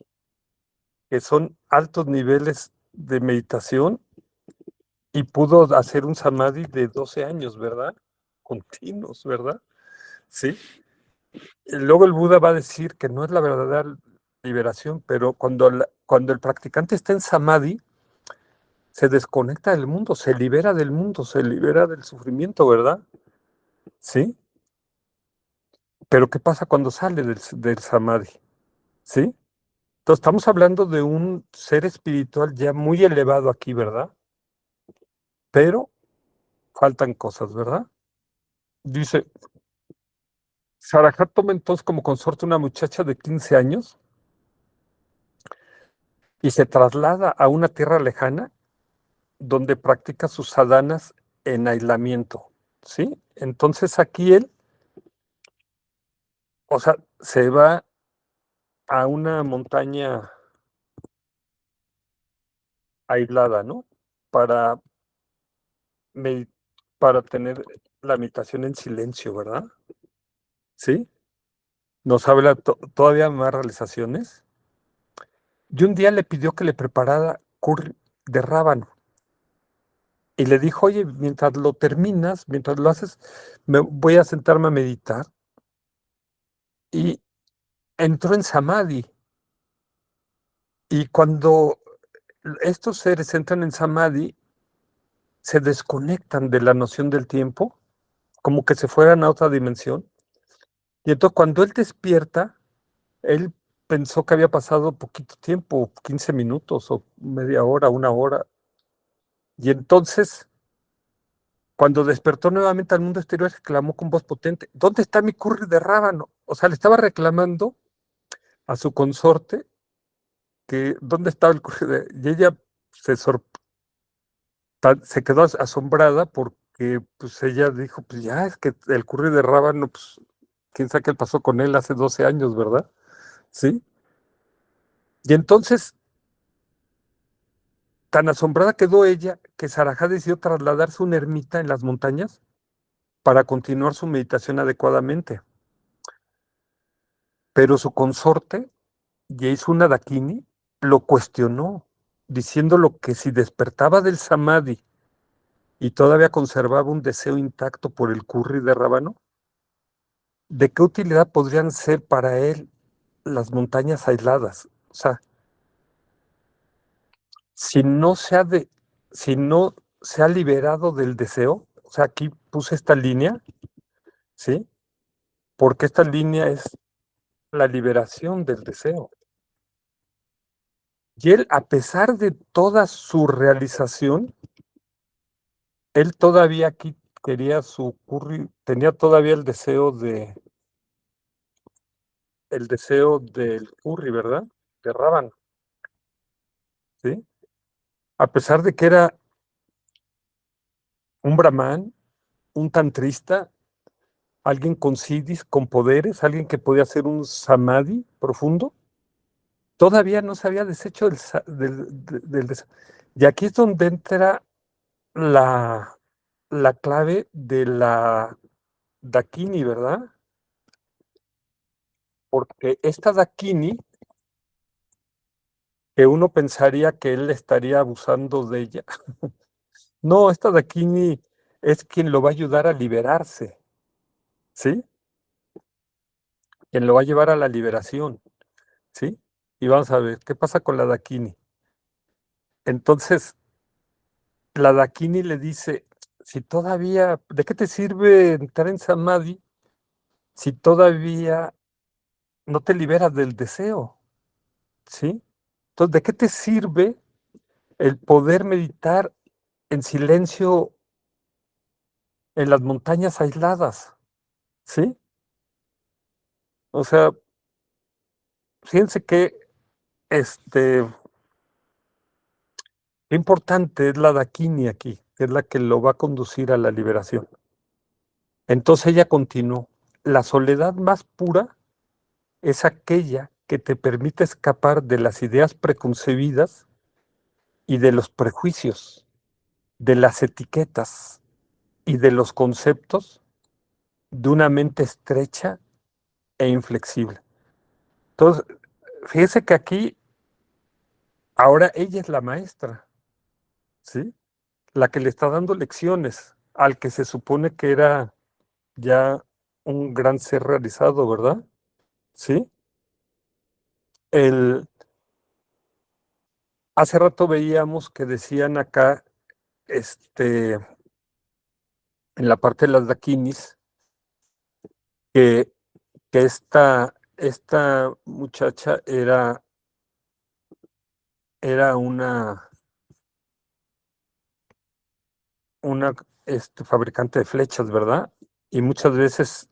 que son altos niveles de meditación, y pudo hacer un samadhi de 12 años, ¿verdad? Continuos, ¿verdad? Sí. Y luego el Buda va a decir que no es la verdadera liberación, pero cuando el practicante está en samadhi, se desconecta del mundo, se libera del mundo, se libera del sufrimiento, ¿verdad? Sí. Pero ¿qué pasa cuando sale del samadhi? ¿Sí? Entonces estamos hablando de un ser espiritual ya muy elevado aquí, ¿verdad? Pero faltan cosas, ¿verdad? Dice, Sarajat toma entonces como consorte una muchacha de 15 años y se traslada a una tierra lejana donde practica sus sadhanas en aislamiento, ¿sí? Entonces aquí él, o sea, se va a una montaña aislada, ¿no? Para, medi- para tener la meditación en silencio, ¿verdad? ¿Sí? Nos habla todavía más realizaciones. Y un día le pidió que le preparara curry de rábano. Y le dijo, oye, mientras lo terminas, mientras lo haces, me voy a sentarme a meditar. Y entró en samadhi. Y cuando estos seres entran en samadhi, se desconectan de la noción del tiempo, como que se fueran a otra dimensión. Y entonces cuando él despierta, él pensó que había pasado poquito tiempo, 15 minutos o media hora, una hora. Y entonces, cuando despertó nuevamente al mundo exterior, exclamó con voz potente, ¿dónde está mi curry de rábano? O sea, le estaba reclamando a su consorte que dónde estaba el curry de... Y ella se, sor- se quedó asombrada porque pues ella dijo, pues ya, es que el curry de rábano, pues, quién sabe qué pasó con él hace 12 años, ¿verdad? Sí. Y entonces, tan asombrada quedó ella que Sarajá decidió trasladarse a una ermita en las montañas para continuar su meditación adecuadamente. Pero su consorte, Yaisuna Dakini, lo cuestionó, diciéndolo que si despertaba del samadhi y todavía conservaba un deseo intacto por el curry de rábano, ¿de qué utilidad podrían ser para él las montañas aisladas? O sea, si no se ha de, si no se ha liberado del deseo, o sea, aquí puse esta línea, ¿sí? Porque esta línea es la liberación del deseo. Y él, a pesar de toda su realización, él todavía aquí quería su curry, tenía todavía el deseo del curry, ¿verdad? De rábano, ¿sí? A pesar de que era un brahman, un tantrista, alguien con siddhis, con poderes, alguien que podía hacer un samadhi profundo, todavía no se había deshecho del deseo. Y aquí es donde entra la, la clave de la Dakini, ¿verdad? Porque esta Dakini, que uno pensaría que él estaría abusando de ella, no, esta Dakini es quien lo va a ayudar a liberarse, ¿sí? Quien lo va a llevar a la liberación, ¿sí? Y vamos a ver, ¿qué pasa con la Dakini? Entonces, la Dakini le dice, si todavía, ¿de qué te sirve entrar en Samadhi si todavía no te liberas del deseo? ¿Sí? Entonces, ¿de qué te sirve el poder meditar en silencio en las montañas aisladas? ¿Sí? O sea, fíjense que este, qué importante es la Dakini aquí, que es la que lo va a conducir a la liberación. Entonces ella continuó, la soledad más pura es aquella que te permite escapar de las ideas preconcebidas y de los prejuicios, de las etiquetas y de los conceptos de una mente estrecha e inflexible. Entonces, fíjese que aquí ahora ella es la maestra, ¿sí? La que le está dando lecciones al que se supone que era ya un gran ser realizado, ¿verdad? Sí. El, hace rato veíamos que decían acá, este, en la parte de las dakinis, que, que esta muchacha era una fabricante de flechas, ¿verdad? Y muchas veces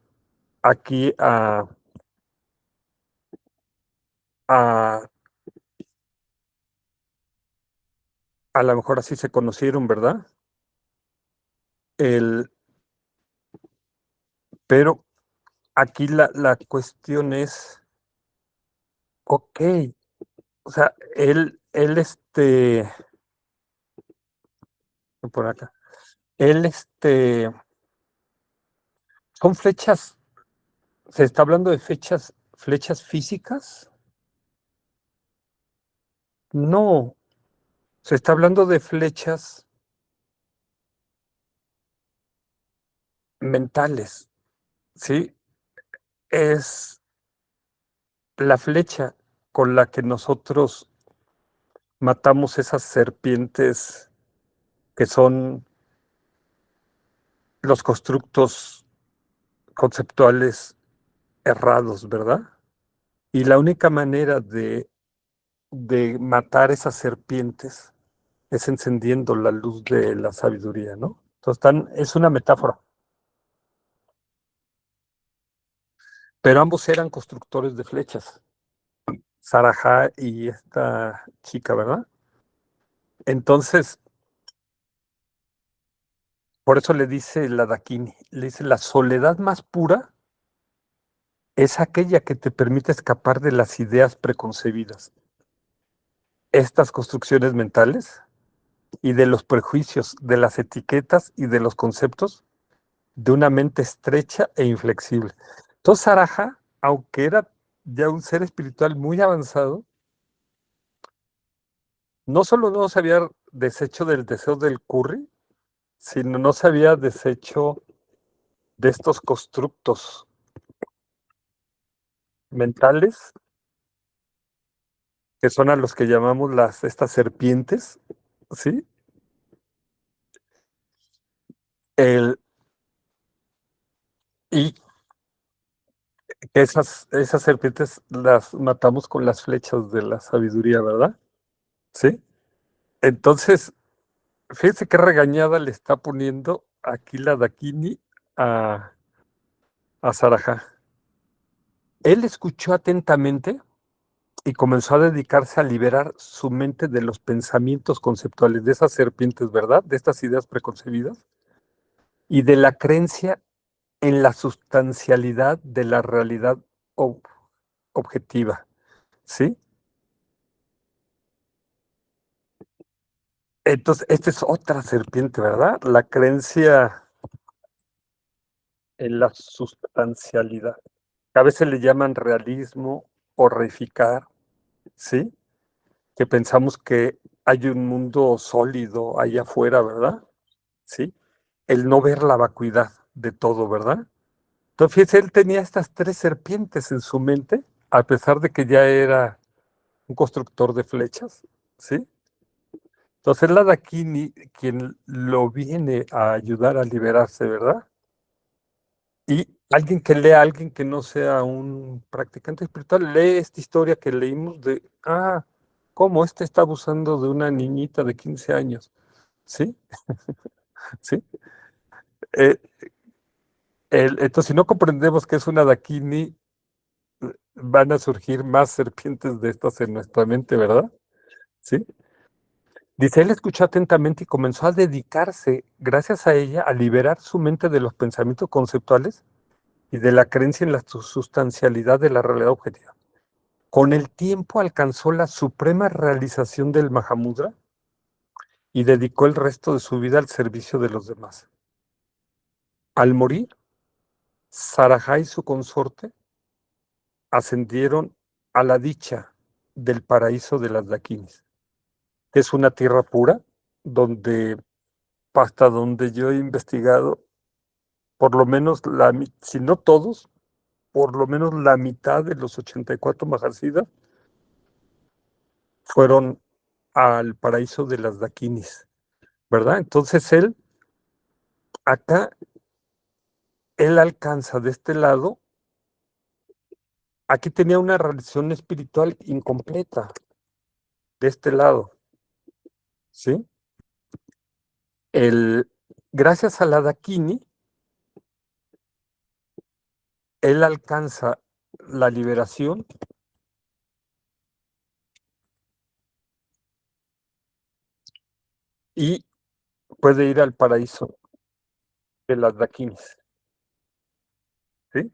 aquí a, a lo mejor así se conocieron, ¿verdad? El, pero aquí la cuestión es, ok, o sea, por acá, él, son flechas, se está hablando de flechas físicas, no, se está hablando de flechas mentales, ¿sí? Es la flecha con la que nosotros matamos esas serpientes que son los constructos conceptuales errados, ¿verdad? Y la única manera de matar esas serpientes es encendiendo la luz de la sabiduría, ¿no? Entonces, es una metáfora. Pero ambos eran constructores de flechas, Sarajá y esta chica, ¿verdad? Entonces, por eso le dice la Dakini, le dice, la soledad más pura es aquella que te permite escapar de las ideas preconcebidas, estas construcciones mentales y de los prejuicios, de las etiquetas y de los conceptos de una mente estrecha e inflexible. Entonces, Saraja, aunque era ya un ser espiritual muy avanzado, no solo no se había deshecho del deseo del curry, sino no se había deshecho de estos constructos mentales, que son a los que llamamos estas serpientes, ¿sí? El, y esas serpientes las matamos con las flechas de la sabiduría, ¿verdad? Sí. Entonces, fíjense qué regañada le está poniendo aquí la Dakini a, a Sarajá. Él escuchó atentamente y comenzó a dedicarse a liberar su mente de los pensamientos conceptuales de esas serpientes, ¿verdad? De estas ideas preconcebidas y de la creencia en la sustancialidad de la realidad ob- objetiva, ¿sí? Entonces, esta es otra serpiente, ¿verdad? La creencia en la sustancialidad. A veces le llaman realismo o reificar, ¿sí? Que pensamos que hay un mundo sólido allá afuera, ¿verdad? ¿Sí? El no ver la vacuidad de todo, ¿verdad? Entonces, fíjese, él tenía estas tres serpientes en su mente, a pesar de que ya era un constructor de flechas, ¿sí? Entonces la Dakini quien lo viene a ayudar a liberarse, ¿verdad? Y alguien que lea, alguien que no sea un practicante espiritual, lee esta historia que leímos de, cómo este está abusando de una niñita de 15 años. ¿Sí? ¿Sí? Eh, entonces, si no comprendemos que es una Dakini, van a surgir más serpientes de estas en nuestra mente, ¿verdad? ¿Sí? Dice, él escuchó atentamente y comenzó a dedicarse, gracias a ella, a liberar su mente de los pensamientos conceptuales y de la creencia en la sustancialidad de la realidad objetiva. Con el tiempo alcanzó la suprema realización del Mahamudra y dedicó el resto de su vida al servicio de los demás. Al morir, Sarajá y su consorte ascendieron a la dicha del paraíso de las Dakinis, que es una tierra pura, donde, hasta donde yo he investigado, por lo menos, si no todos, por lo menos la mitad de los 84 Mahasiddhas fueron al paraíso de las Dakinis, ¿verdad? Entonces acá, él alcanza de este lado, aquí tenía una relación espiritual incompleta, de este lado, ¿sí? El, gracias a la Dakini, él alcanza la liberación y puede ir al paraíso de las Dakinis, ¿sí?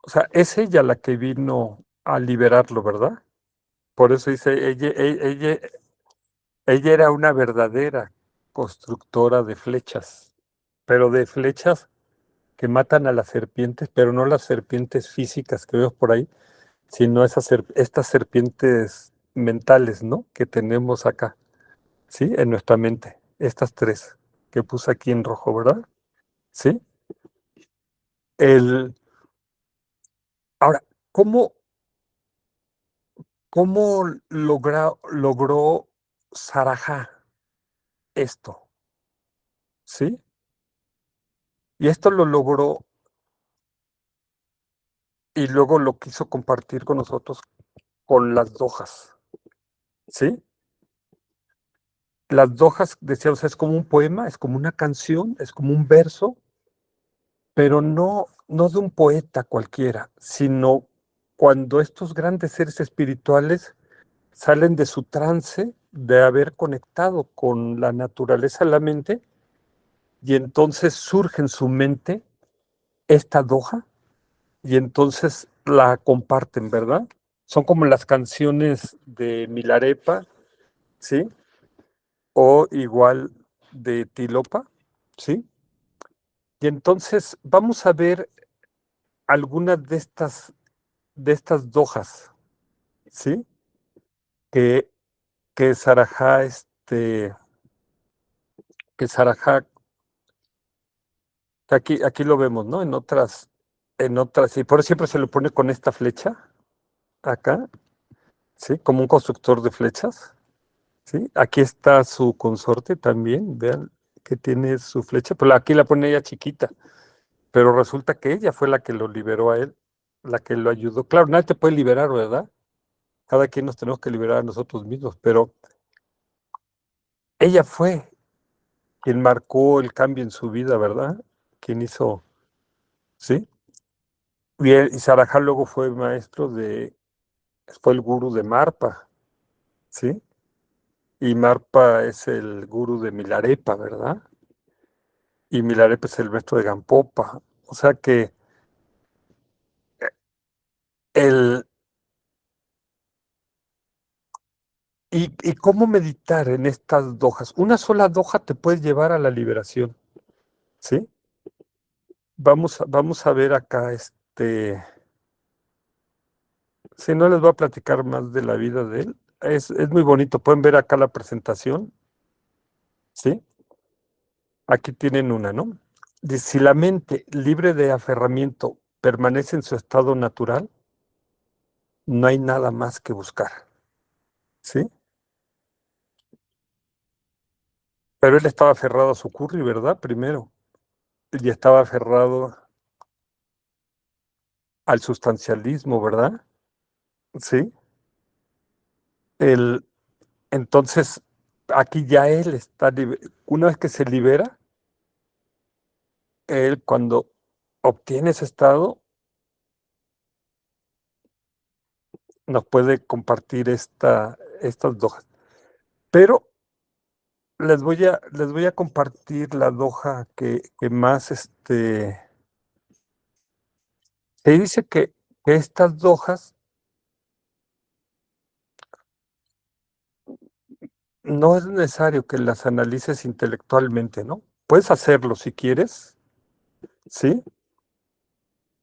O sea, es ella la que vino a liberarlo, ¿verdad? Por eso dice, ella era una verdadera constructora de flechas, pero de flechas que matan a las serpientes, pero no las serpientes físicas que veo por ahí, sino estas serpientes mentales, ¿no? Que tenemos acá, ¿sí? En nuestra mente. Estas tres que puse aquí en rojo, ¿verdad? ¿Sí? El, ahora, ¿cómo, cómo logró Sarajá esto? ¿Sí? Y esto lo logró y luego lo quiso compartir con nosotros con las dojas, ¿sí? Las dojas, decíamos, es como un poema, es como una canción, es como un verso, pero no de un poeta cualquiera, sino cuando estos grandes seres espirituales salen de su trance de haber conectado con la naturaleza de la mente y entonces surge en su mente esta doha y entonces la comparten, ¿verdad? Son como las canciones de Milarepa, ¿sí? O igual de Tilopa, ¿sí? Y entonces vamos a ver algunas de estas dojas, ¿sí? Que, que Sarajá, que Sarajá, aquí lo vemos, ¿no? En otras, y por eso siempre se lo pone con esta flecha, acá, ¿sí? Como un constructor de flechas, ¿sí? Aquí está su consorte también, vean que tiene su flecha, pero aquí la pone ella chiquita, pero resulta que ella fue la que lo liberó a él, la que lo ayudó. Claro, nadie te puede liberar, ¿verdad? Cada quien nos tenemos que liberar a nosotros mismos, pero ella fue quien marcó el cambio en su vida, ¿verdad? Quien hizo, ¿sí? Y Sarajá luego fue el gurú de Marpa, ¿sí? Y Marpa es el gurú de Milarepa, ¿verdad? Y Milarepa es el maestro de Gampopa. O sea que el... ¿Y cómo meditar en estas dojas? Una sola doja te puede llevar a la liberación, ¿sí? Vamos a ver acá, si no les voy a platicar más de la vida de él, es muy bonito. Pueden ver acá la presentación, ¿sí? Aquí tienen una, ¿no? Dice, si la mente libre de aferramiento permanece en su estado natural, no hay nada más que buscar, ¿sí? Pero él estaba aferrado a su curry, ¿verdad? Primero. Y estaba aferrado al sustancialismo, ¿verdad? Sí. El, entonces, aquí ya él está, una vez que se libera, él cuando obtiene ese estado, nos puede compartir estas hojas. Pero les voy a compartir la doja que más, se dice que estas dojas no es necesario que las analices intelectualmente, ¿no? Puedes hacerlo si quieres, ¿sí?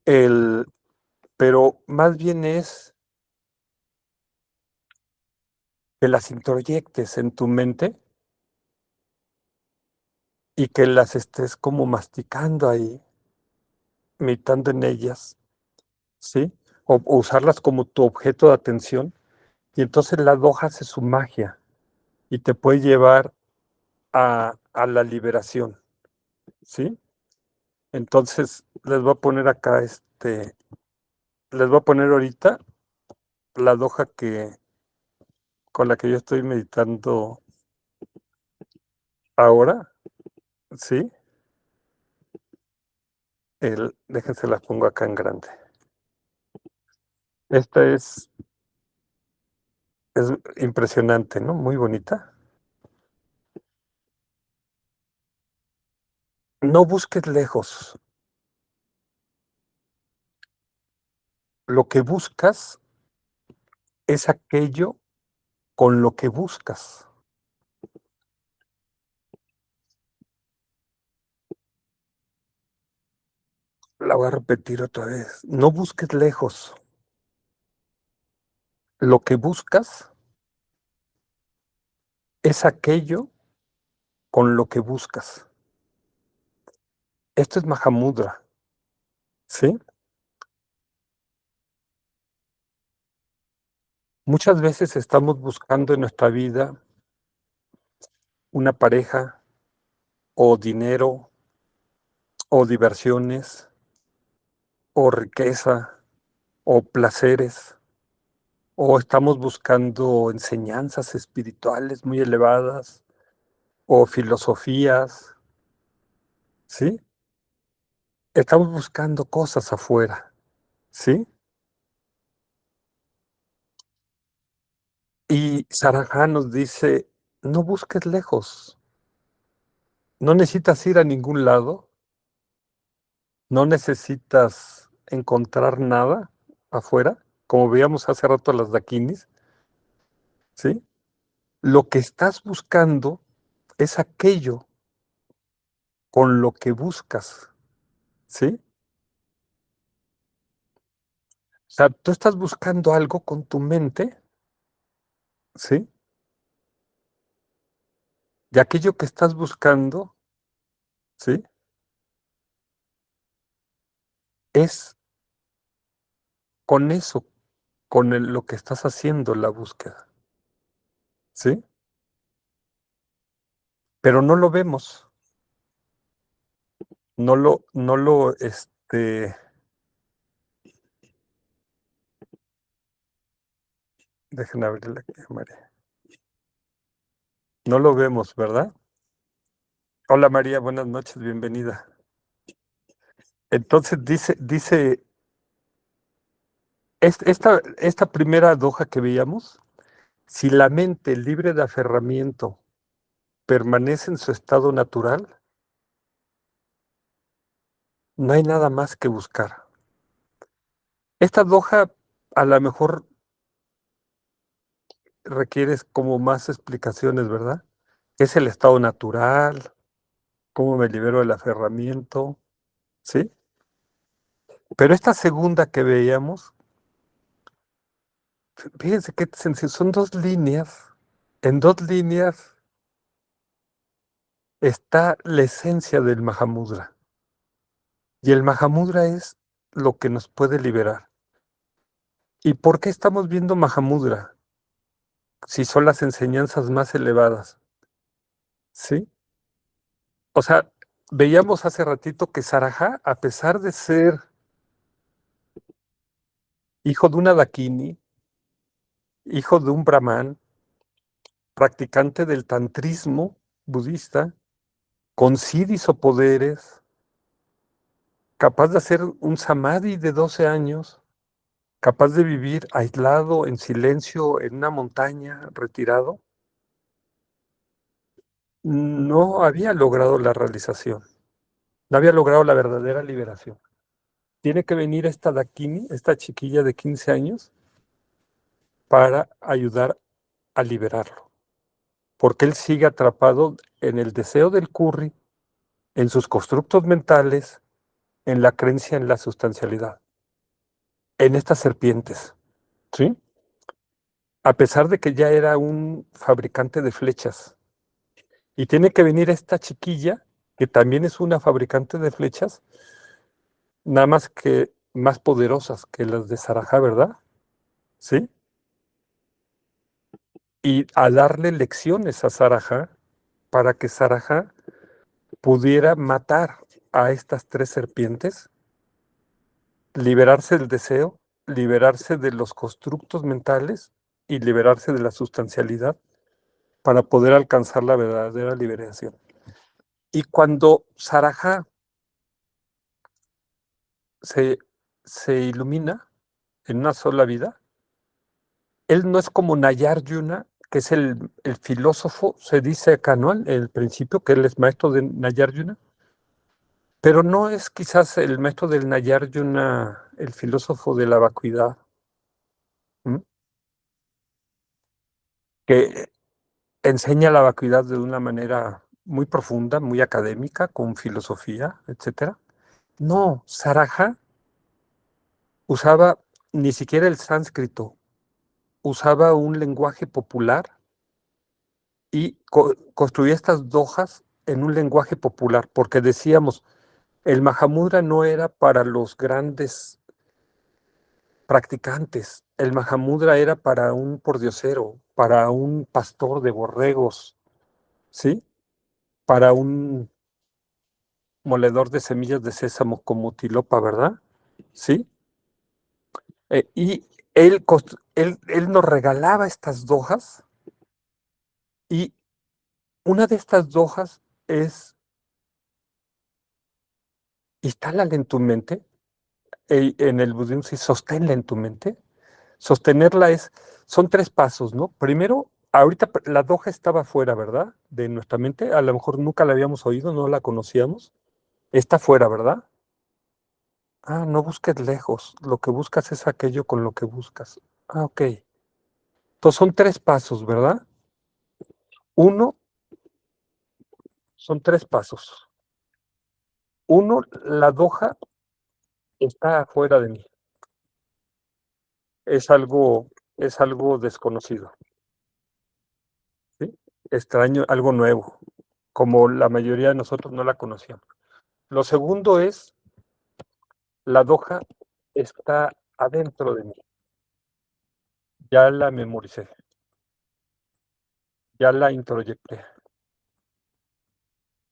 El, pero más bien es que las introyectes en tu mente y que las estés como masticando ahí, meditando en ellas, ¿sí? O usarlas como tu objeto de atención. Y entonces la doja hace su magia y te puede llevar a la liberación, ¿sí? Entonces les voy a poner acá, les voy a poner ahorita la doja con la que yo estoy meditando ahora, ¿sí? Déjense las pongo acá en grande. Esta es impresionante, ¿no? Muy bonita. No busques lejos. Lo que buscas es aquello con lo que buscas. La voy a repetir otra vez. No busques lejos. Lo que buscas es aquello con lo que buscas. Esto es Mahamudra, ¿sí? Muchas veces estamos buscando en nuestra vida una pareja o dinero o diversiones o riqueza o placeres o estamos buscando enseñanzas espirituales muy elevadas o filosofías, ¿sí? Estamos buscando cosas afuera, ¿sí? Y Sarajá nos dice, no busques lejos, no necesitas ir a ningún lado, no necesitas encontrar nada afuera, como veíamos hace rato las daquinis, ¿sí? Lo que estás buscando es aquello con lo que buscas, ¿sí? O sea, tú estás buscando algo con tu mente, ¿sí? Y aquello que estás buscando, ¿sí? Es con eso, con lo que estás haciendo la búsqueda, ¿sí? Pero no lo vemos, no lo, dejen abrir la cámara, no lo vemos, ¿verdad? Hola María, buenas noches, bienvenida. Entonces esta primera doja que veíamos, si la mente libre de aferramiento permanece en su estado natural, no hay nada más que buscar. Esta doja a lo mejor requiere como más explicaciones, ¿verdad? Es el estado natural, cómo me libero del aferramiento, ¿sí? Pero esta segunda que veíamos, fíjense qué sencillo, son dos líneas. En dos líneas está la esencia del Mahamudra. Y el Mahamudra es lo que nos puede liberar. ¿Y por qué estamos viendo Mahamudra? Si son las enseñanzas más elevadas, ¿sí? O sea, veíamos hace ratito que Sarajá, a pesar de ser hijo de una Dakini, hijo de un brahman, practicante del tantrismo budista, con siddhis o poderes, capaz de hacer un samadhi de 12 años, capaz de vivir aislado, en silencio, en una montaña, retirado, no había logrado la realización, no había logrado la verdadera liberación. Tiene que venir esta Dakini, esta chiquilla de 15 años, para ayudar a liberarlo, porque él sigue atrapado en el deseo del curry, en sus constructos mentales, en la creencia en la sustancialidad, en estas serpientes, ¿sí? A pesar de que ya era un fabricante de flechas. Y tiene que venir esta chiquilla, que también es una fabricante de flechas, nada más que más poderosas que las de Sarajá, ¿verdad? ¿Sí? Y a darle lecciones a Sarajá para que Sarajá pudiera matar a estas tres serpientes, liberarse del deseo, liberarse de los constructos mentales y liberarse de la sustancialidad para poder alcanzar la verdadera liberación. Y cuando Sarajá se, se ilumina en una sola vida, él no es como Nayarjuna, que es el filósofo, se dice acá, ¿no? El principio, que él es maestro de Nayarjuna, pero no es quizás el maestro del Nayarjuna, el filósofo de la vacuidad, ¿m? Que enseña la vacuidad de una manera muy profunda, muy académica, con filosofía, etcétera. No, Saraja usaba ni siquiera el sánscrito, usaba un lenguaje popular y construía estas dojas en un lenguaje popular, porque decíamos, el Mahamudra no era para los grandes practicantes, el Mahamudra era para un pordiosero, para un pastor de borregos, ¿sí? Para un moledor de semillas de sésamo como Tilopa, ¿verdad? ¿Sí? Y él nos regalaba estas dojas y una de estas dojas es instálala en tu mente, en el budismo sí, sosténla en tu mente. Sostenerla son tres pasos, ¿no? Primero, ahorita la doja estaba fuera, ¿verdad? De nuestra mente, a lo mejor nunca la habíamos oído, no la conocíamos. Está fuera, ¿verdad? Ah, no busques lejos, lo que buscas es aquello con lo que buscas. Ah, ok. Entonces son tres pasos, ¿verdad? Uno, son tres pasos. Uno, la doja está afuera de mí. Es algo, es algo desconocido, ¿sí? Extraño, algo nuevo, como la mayoría de nosotros no la conocíamos. Lo segundo es, la doja está adentro de mí. Ya la memoricé, ya la introyecté,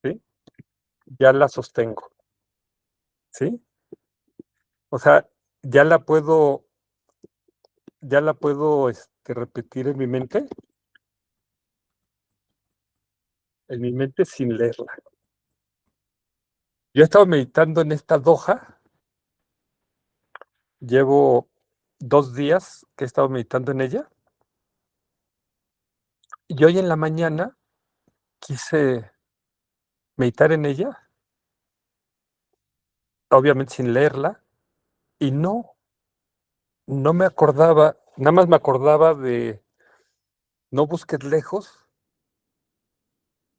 ¿sí? Ya la sostengo, ¿sí? O sea, ya la puedo, repetir en mi mente sin leerla. Yo he estado meditando en esta doja, llevo 2 días que he estado meditando en ella, y hoy en la mañana quise meditar en ella, obviamente sin leerla, y no me acordaba, nada más me acordaba de no busques lejos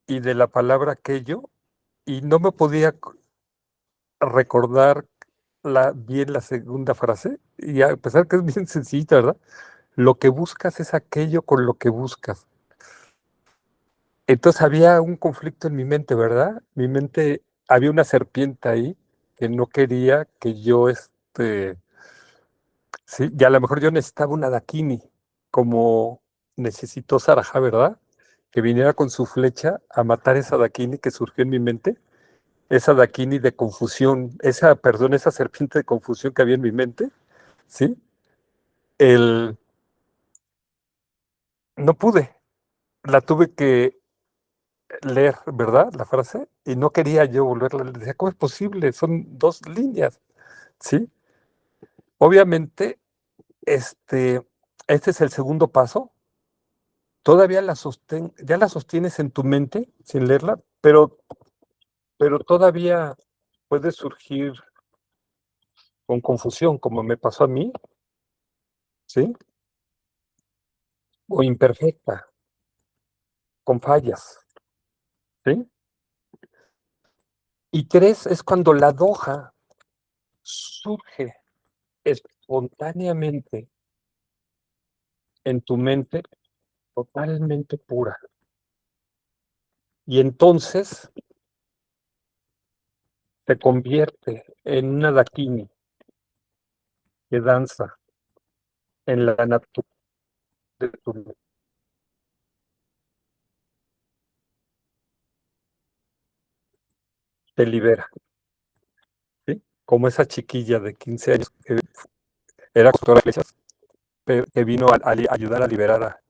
y de la palabra aquello, y no me podía recordar bien la segunda frase, y a pesar que es bien sencillita, ¿verdad? Lo que buscas es aquello con lo que buscas. Entonces había un conflicto en mi mente, ¿verdad? Mi mente, había una serpiente ahí que no quería que yo, sí, y a lo mejor yo necesitaba una Dakini, como necesitó Sarajá, ¿verdad? que viniera con su flecha a matar esa Dakini que surgió en mi mente, esa Dakini de confusión, esa serpiente de confusión que había en mi mente, ¿sí? El, no pude, la tuve que leer, ¿verdad? La frase, y no quería yo volverla a leer. Decía, ¿cómo es posible? Son dos líneas, ¿sí? Obviamente, este es el segundo paso. Todavía ya la sostienes en tu mente sin leerla, pero todavía puede surgir con confusión, como me pasó a mí, ¿sí? O imperfecta, con fallas, ¿sí? Y tres es cuando la doja surge espontáneamente en tu mente, totalmente pura. Y entonces se convierte en una dakini que danza en la naturaleza de tu mente. Te libera, ¿sí? Como esa chiquilla de 15 años que era doctora de iglesias, que vino a ayudar a liberar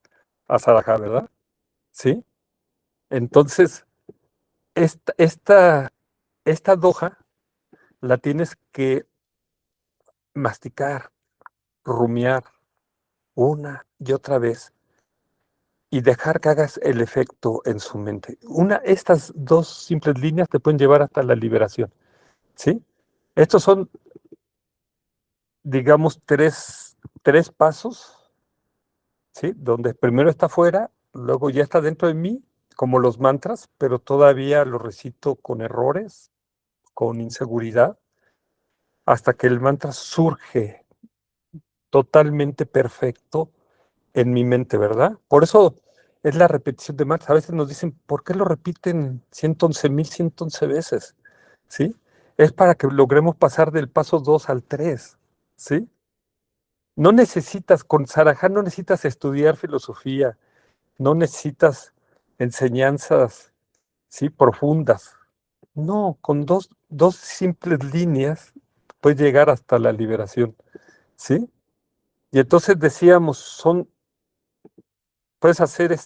a Sarajá, ¿verdad? ¿Sí? Entonces, esta, esta, esta doja la tienes que masticar, rumiar una y otra vez y dejar que hagas el efecto en su mente. Estas dos simples líneas te pueden llevar hasta la liberación, ¿sí? Estos son, digamos, tres pasos, ¿sí? Donde primero está afuera, luego ya está dentro de mí, como los mantras, pero todavía lo recito con errores, con inseguridad, hasta que el mantra surge totalmente perfecto en mi mente, ¿verdad? Por eso es la repetición de mantras. A veces nos dicen, ¿por qué lo repiten 111,111 veces? ¿Sí? Es para que logremos pasar del paso 2 al 3, ¿sí? No necesitas, con Sarajá no necesitas estudiar filosofía, no necesitas enseñanzas, ¿sí? Profundas. No, con dos simples líneas puedes llegar hasta la liberación, ¿sí? Y entonces decíamos, puedes hacer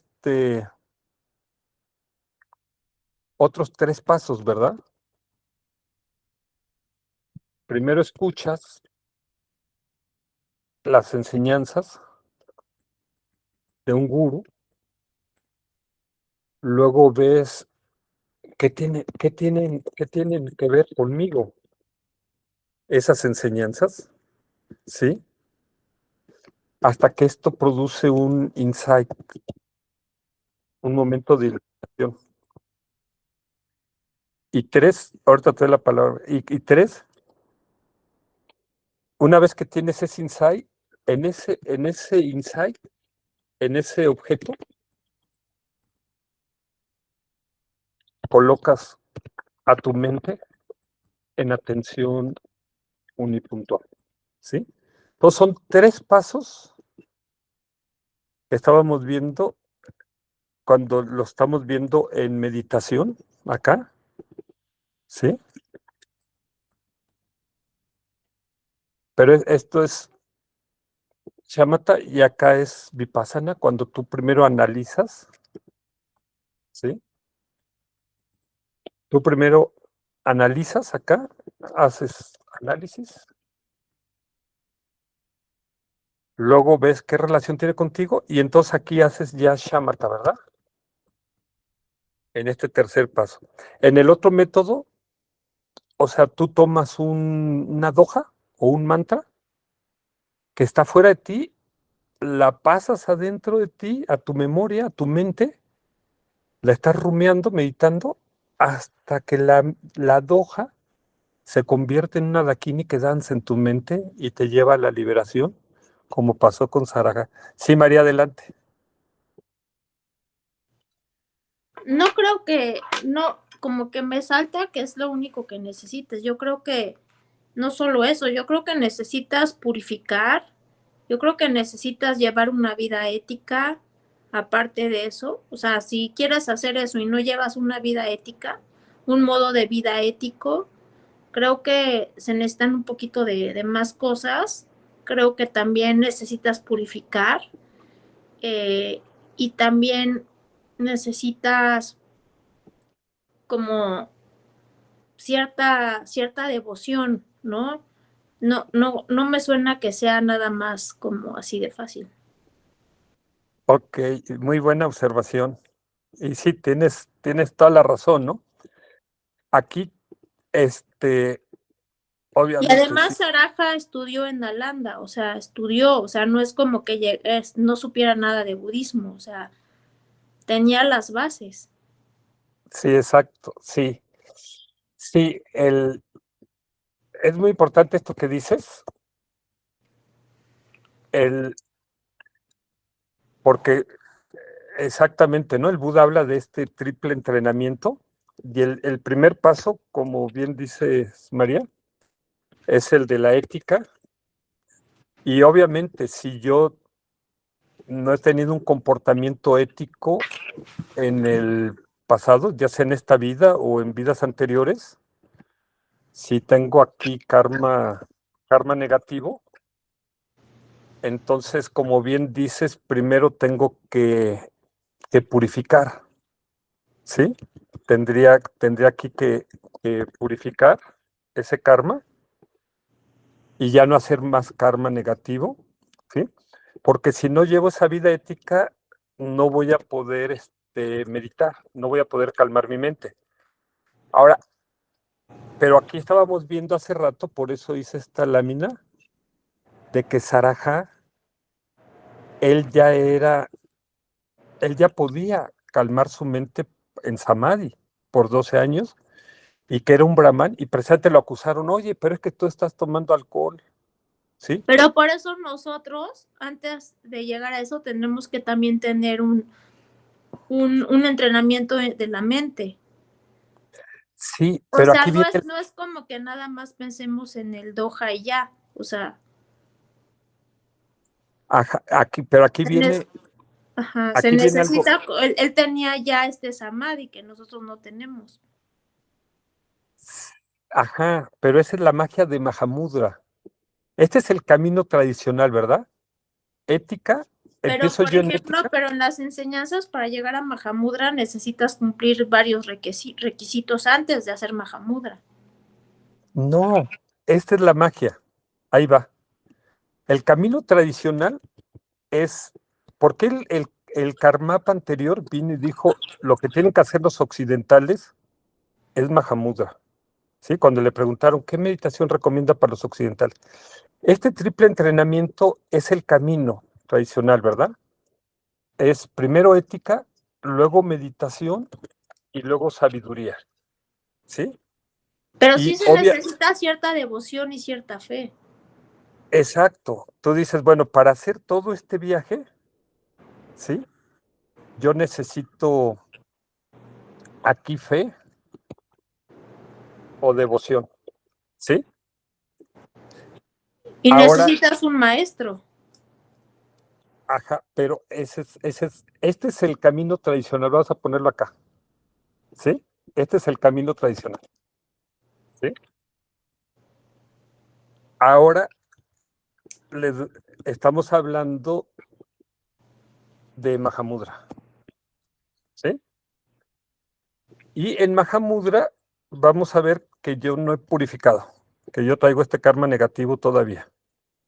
otros tres pasos, ¿verdad? Primero escuchas las enseñanzas de un gurú, luego ves qué tienen que ver conmigo esas enseñanzas, ¿sí? Hasta que esto produce un insight, un momento de iluminación. Y tres, ahorita te doy la palabra, y tres, una vez que tienes ese insight, en ese insight, en ese objeto, colocas a tu mente en atención unipuntual, ¿sí? Entonces son tres pasos que estábamos viendo cuando lo estamos viendo en meditación, acá, ¿sí? Pero esto es shamatha y acá es vipassana, cuando tú primero analizas, ¿sí? Tú primero analizas acá, haces análisis, luego ves qué relación tiene contigo y entonces aquí haces ya shamatha, ¿verdad? En este tercer paso. En el otro método, o sea, tú tomas una doha o un mantra que está fuera de ti, la pasas adentro de ti, a tu memoria, a tu mente, la estás rumiando, meditando, hasta que la doha se convierte en una dakini que danza en tu mente y te lleva a la liberación, como pasó con Saraga. Sí, María, adelante. No creo que, no, como que me salta que es lo único que necesites. Yo creo que no solo eso, yo creo que necesitas purificar, yo creo que necesitas llevar una vida ética, aparte de eso. O sea, si quieres hacer eso y no llevas una vida ética, un modo de vida ético, creo que se necesitan un poquito de más cosas. Creo que también necesitas purificar, eh, y también necesitas como cierta devoción, ¿no? No me suena que sea nada más como así de fácil. Ok, muy buena observación. Y sí, tienes toda la razón, ¿no? Aquí, este, Y obviamente, sí, además Saraja estudió en Nalanda, o sea, estudió, o sea, no es como que no supiera nada de budismo, o sea, tenía las bases. sí, exacto, sí. Sí, es muy importante esto que dices, el, porque exactamente, ¿no? El Buda habla de este triple entrenamiento y el primer paso, como bien dices, María, es el de la ética. Y obviamente, si yo no he tenido un comportamiento ético en el pasado, ya sea en esta vida o en vidas anteriores, si tengo aquí karma negativo, entonces, como bien dices, primero tengo que purificar, ¿sí? Tendría aquí que purificar ese karma y ya no hacer más karma negativo, ¿sí? Porque si no llevo esa vida ética, no voy a poder meditar, no voy a poder calmar mi mente. Ahora, pero aquí estábamos viendo hace rato, por eso hice esta lámina, de que Saraja, él ya era, él ya podía calmar su mente en Samadhi por 12 años y que era un brahman y precisamente lo acusaron, oye, pero es que tú estás tomando alcohol, ¿sí? Pero por eso nosotros, antes de llegar a eso, tenemos que también tener un entrenamiento de la mente. Sí, O pero sea, aquí viene, no es como que nada más pensemos en el Doha y ya. O sea, pero aquí se, ne- viene, ajá, se aquí viene algo, necesita, él tenía ya este samadhi que nosotros no tenemos. ajá, pero esa es la magia de Mahamudra. Este es el camino tradicional, ¿verdad? Ética, Pero, empiezo por yo en ejemplo, ética. pero en las enseñanzas para llegar a Mahamudra necesitas cumplir varios requisitos antes de hacer Mahamudra. No, esta es la magia. Ahí va. El camino tradicional es, porque el Karmapa anterior vino y dijo, lo que tienen que hacer los occidentales es Mahamudra. ¿Sí? Cuando le preguntaron, ¿qué meditación recomienda para los occidentales? Este triple entrenamiento es el camino tradicional, ¿verdad? Es primero ética, luego meditación y luego sabiduría, ¿sí? Pero Y sí se necesita cierta devoción y cierta fe. exacto, tú dices, bueno, para hacer todo este viaje, ¿sí? Yo necesito aquí fe o devoción, ¿sí? Y Ahora, necesitas un maestro. ajá, pero este es el camino tradicional, vamos a ponerlo acá, ¿sí? Este es el camino tradicional, ¿sí? Ahora les estamos hablando de Mahamudra, ¿sí? Y en Mahamudra vamos a ver que yo no he purificado, que yo traigo este karma negativo todavía,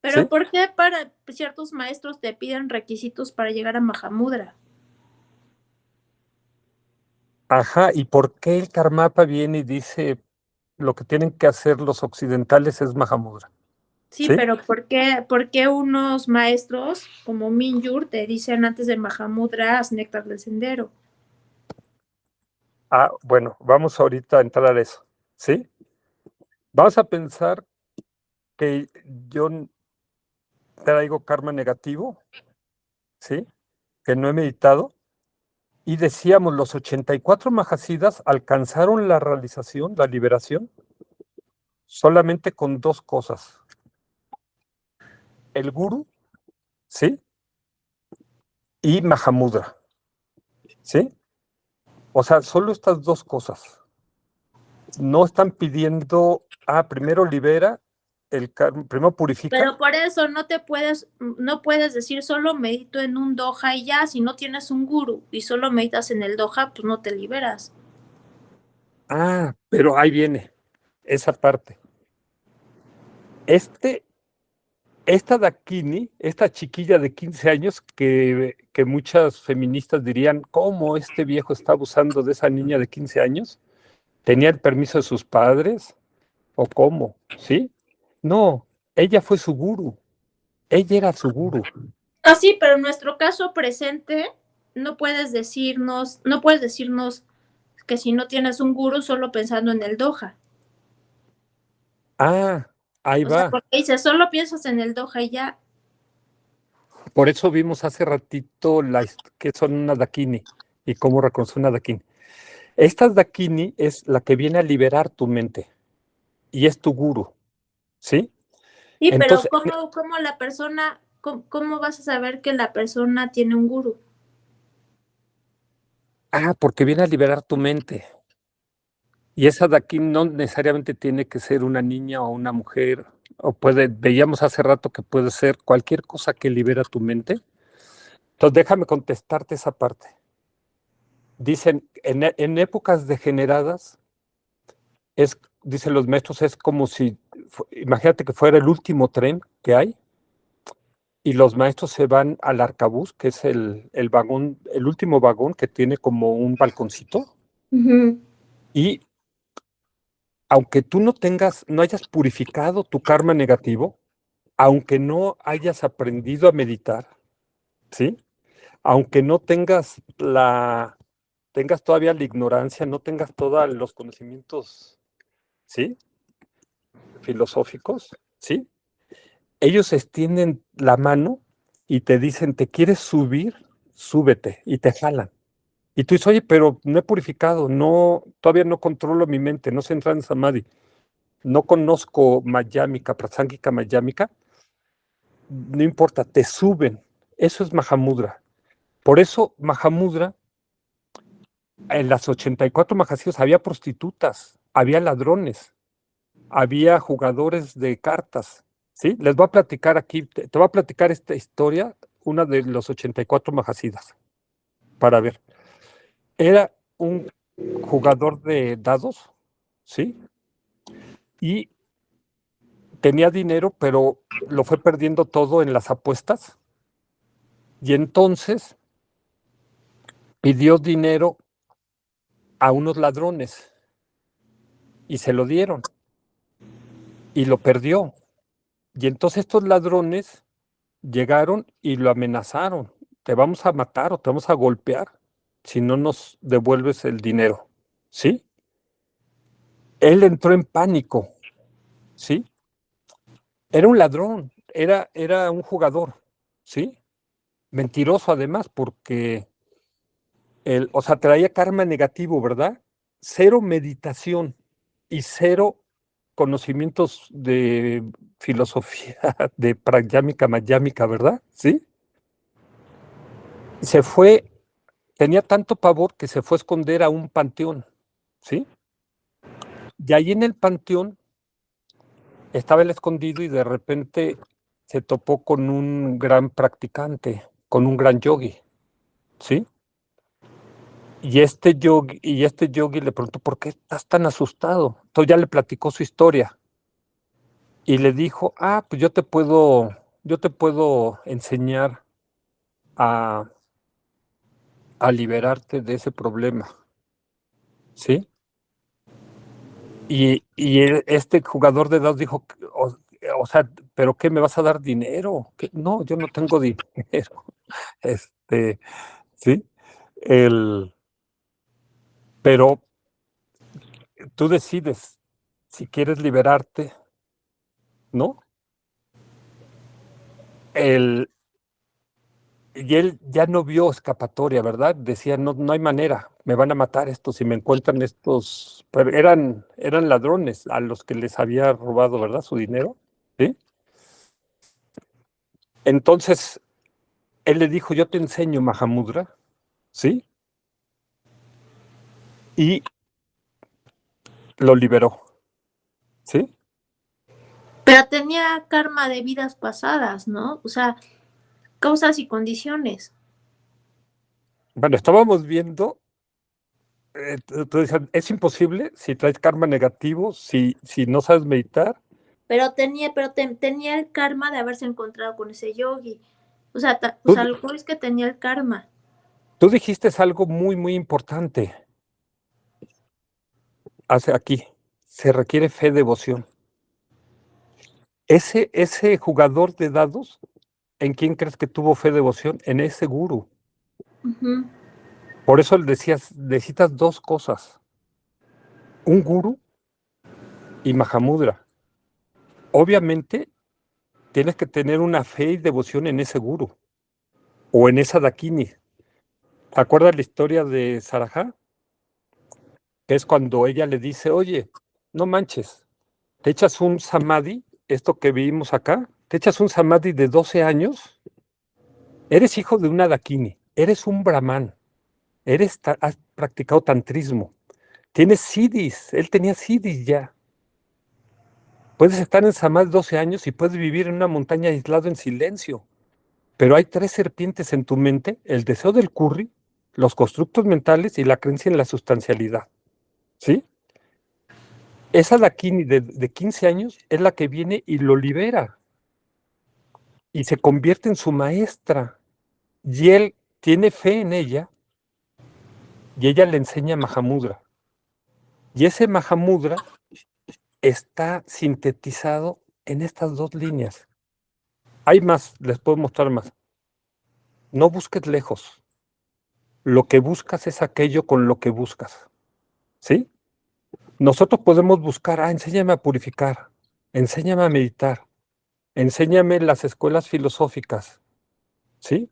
Pero ¿sí? ¿por qué para ciertos maestros te piden requisitos para llegar a Mahamudra? Ajá, ¿y por qué el Karmapa viene y dice lo que tienen que hacer los occidentales es Mahamudra? Sí, ¿Sí? pero por qué unos maestros como Mingyur te dicen antes de Mahamudra haz néctar del sendero? Ah, bueno, vamos ahorita a entrar a eso, ¿sí? Vamos a pensar que yo traigo karma negativo, ¿sí? Que no he meditado. Y decíamos, los 84 Mahasiddhas alcanzaron la realización, la liberación, solamente con dos cosas. El guru, ¿sí? y Mahamudra, ¿sí? O sea, solo estas dos cosas. No están pidiendo, primero libera, primero purifica. Pero por eso no puedes decir solo medito en un doha y ya, si no tienes un guru y solo meditas en el doha, pues no te liberas. Pero ahí viene esa parte. Esta Dakini, esta chiquilla de 15 años que muchas feministas dirían, ¿cómo este viejo está abusando de esa niña de 15 años? ¿Tenía el permiso de sus padres? ¿O cómo? ¿Sí? No, ella fue su guru. Ella era su guru. Sí, pero en nuestro caso presente, no puedes decirnos que si no tienes un guru solo pensando en el doha. Ahí O sea, va. porque dices, solo piensas en el doha y ya. Por eso vimos hace ratito que son una Dakini y cómo reconocer una Dakini. Esta Dakini es la que viene a liberar tu mente y es tu guru, ¿sí? Sí, pero Entonces, ¿cómo la persona, cómo vas a saber que la persona tiene un guru? porque viene a liberar tu mente. Y esa Dakini no necesariamente tiene que ser una niña o una mujer, veíamos hace rato que puede ser cualquier cosa que libera tu mente. Entonces, déjame contestarte esa parte. Dicen, en épocas degeneradas, dicen los maestros, es como si, imagínate que fuera el último tren que hay y los maestros se van al arcabús, que es el vagón, el último vagón que tiene como un balconcito. Y aunque tú no hayas purificado tu karma negativo, aunque no hayas aprendido a meditar, ¿sí? Aunque no tengas todavía la ignorancia, no tengas todos los conocimientos, ¿sí? Filosóficos, ¿sí? Ellos extienden la mano y te dicen, ¿te quieres subir? Súbete, y te jalan. Y tú dices, oye, pero no he purificado, todavía no controlo mi mente, no sé entrar en Samadhi, no conozco Mayámica, Prasángika Mayámica, no importa, te suben. Eso es Mahamudra. Por eso Mahamudra, en las 84 Mahasiddhas había prostitutas, había ladrones, había jugadores de cartas, ¿sí? Les voy a platicar aquí, te voy a platicar esta historia, una de los 84 Mahasiddhas, para ver. Era un jugador de dados, ¿sí? Y tenía dinero, pero lo fue perdiendo todo en las apuestas. Y entonces pidió dinero a unos ladrones y se lo dieron y lo perdió. Y entonces estos ladrones llegaron y lo amenazaron. Te vamos a matar o te vamos a golpear si no nos devuelves el dinero. ¿Sí? Él entró en pánico. ¿Sí? Era un ladrón, era un jugador. ¿Sí? Mentiroso además porque o sea, traía karma negativo, ¿verdad? Cero meditación y cero conocimientos de filosofía, de prayámica, mayámica, ¿verdad? ¿Sí? Se fue, tenía tanto pavor que se fue a esconder a un panteón, ¿sí? Y ahí en el panteón estaba él escondido y de repente se topó con un gran practicante, con un gran yogi, ¿sí? Y este yogi le preguntó, ¿por qué estás tan asustado? Entonces ya le platicó su historia y le dijo, pues yo te puedo enseñar a, a liberarte de ese problema, ¿sí? Y este jugador de dados dijo, o sea, ¿pero qué me vas a dar dinero? No, yo no tengo dinero. Este, ¿sí? Pero tú decides si quieres liberarte, ¿no? El, y él ya no vio escapatoria, ¿verdad? Decía, no, no hay manera, me van a matar estos si me encuentran estos, pero eran ladrones a los que les había robado, ¿verdad? Su dinero, ¿sí? Entonces, él le dijo, yo te enseño Mahamudra, ¿sí? Y lo liberó, ¿sí? Pero tenía karma de vidas pasadas, ¿no? O sea, causas y condiciones. Bueno, estábamos viendo, tú decías, es imposible si traes karma negativo, si no sabes meditar. Tenía el karma de haberse encontrado con ese yogi. O Tú, sea, lo mejor es que tenía el karma. tú dijiste algo muy, muy importante hace aquí. Se requiere fe, devoción. Ese jugador de dados, ¿en quién crees que tuvo fe, devoción? En ese gurú. Ujú. Por eso le decías, necesitas dos cosas, un gurú y Mahamudra. Obviamente, tienes que tener una fe y devoción en ese gurú o en esa dakini. ¿Te acuerdas la historia de Sarajá? Que es cuando ella le dice, oye, no manches, te echas un samadhi, esto que vimos acá, te echas un samadhi de 12 años, eres hijo de una dakini, eres un brahman, has practicado tantrismo, tienes siddhis, él tenía siddhis ya. Puedes estar en samadhi 12 años y puedes vivir en una montaña aislado en silencio. Pero hay tres serpientes en tu mente, el deseo del curry, los constructos mentales y la creencia en la sustancialidad. ¿Sí? Esa Dakini de 15 años es la que viene y lo libera y se convierte en su maestra. Y él tiene fe en ella y ella le enseña Mahamudra. Y ese Mahamudra está sintetizado en estas dos líneas. Hay más, les puedo mostrar más. No busques lejos. Lo que buscas es aquello con lo que buscas. ¿Sí? Nosotros podemos buscar, enséñame a purificar, enséñame a meditar, enséñame las escuelas filosóficas, ¿sí?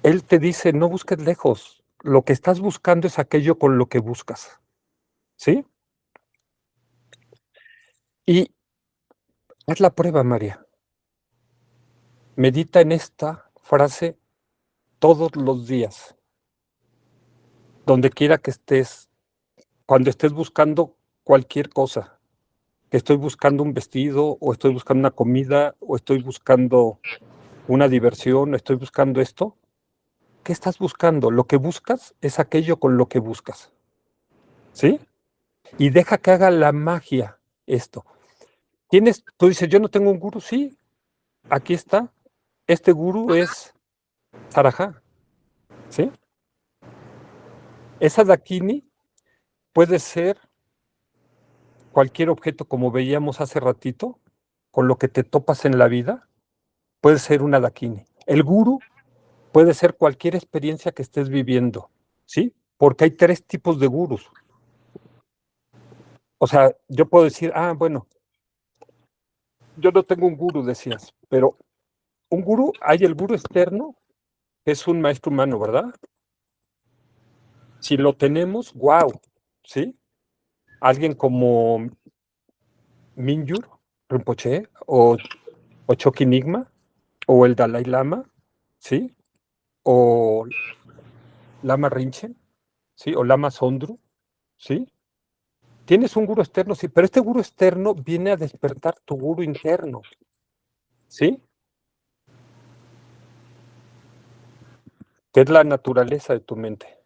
Él te dice, no busques lejos, lo que estás buscando es aquello con lo que buscas, ¿sí? Y haz la prueba, María. Medita en esta frase todos los días, donde quiera que estés, cuando estés buscando cualquier cosa, que estoy buscando un vestido, o estoy buscando una comida, o estoy buscando una diversión, o estoy buscando esto. ¿Qué estás buscando? Lo que buscas es aquello con lo que buscas, ¿sí? Y deja que haga la magia esto. Tú dices, yo no tengo un gurú, sí, aquí está. Este gurú es Sarajá, ¿sí? Esa dakini puede ser cualquier objeto, como veíamos hace ratito, con lo que te topas en la vida, puede ser una dakini. El gurú puede ser cualquier experiencia que estés viviendo, ¿sí? Porque hay tres tipos de gurús. O sea, yo puedo decir, bueno, yo no tengo un gurú, decías, pero un gurú, hay el gurú externo, que es un maestro humano, ¿verdad? Si lo tenemos, wow, ¿sí? Alguien como Mingyur Rinpoche o Choki Nyingma o el Dalai Lama, ¿sí? O Lama Rinchen, ¿sí? O Lama Sondru, ¿sí? Tienes un gurú externo, sí, pero este gurú externo viene a despertar tu gurú interno, ¿sí? Que es la naturaleza de tu mente,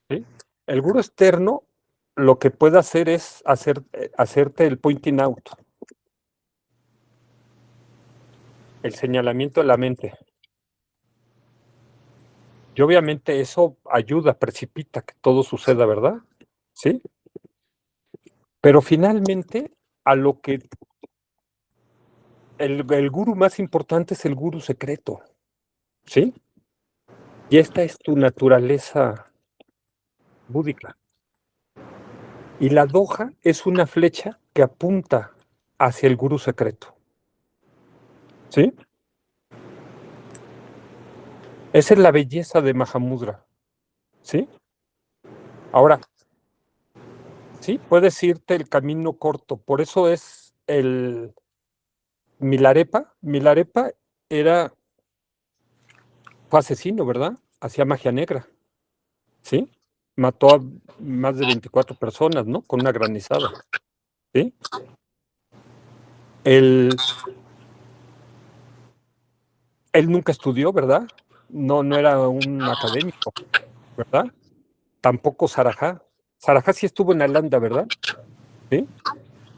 ¿sí? El gurú externo lo que puede hacer es hacerte el pointing out, el señalamiento de la mente. Y obviamente eso ayuda, precipita que todo suceda, ¿verdad? ¿Sí? Pero finalmente, a lo que el gurú más importante es el gurú secreto, ¿sí? Y esta es tu naturaleza búdica. Y la doja es una flecha que apunta hacia el gurú secreto, ¿sí? Esa es la belleza de Mahamudra, ¿sí? Ahora, sí, puedes irte el camino corto, por eso es Milarepa era, fue asesino, ¿verdad? Hacía magia negra, ¿sí? Mató a más de 24 personas, ¿no? Con una granizada, ¿sí? Él, él nunca estudió, ¿verdad? No era un académico, ¿verdad? Tampoco Sarajá. Sarajá sí estuvo en Alanda, ¿verdad? Sí.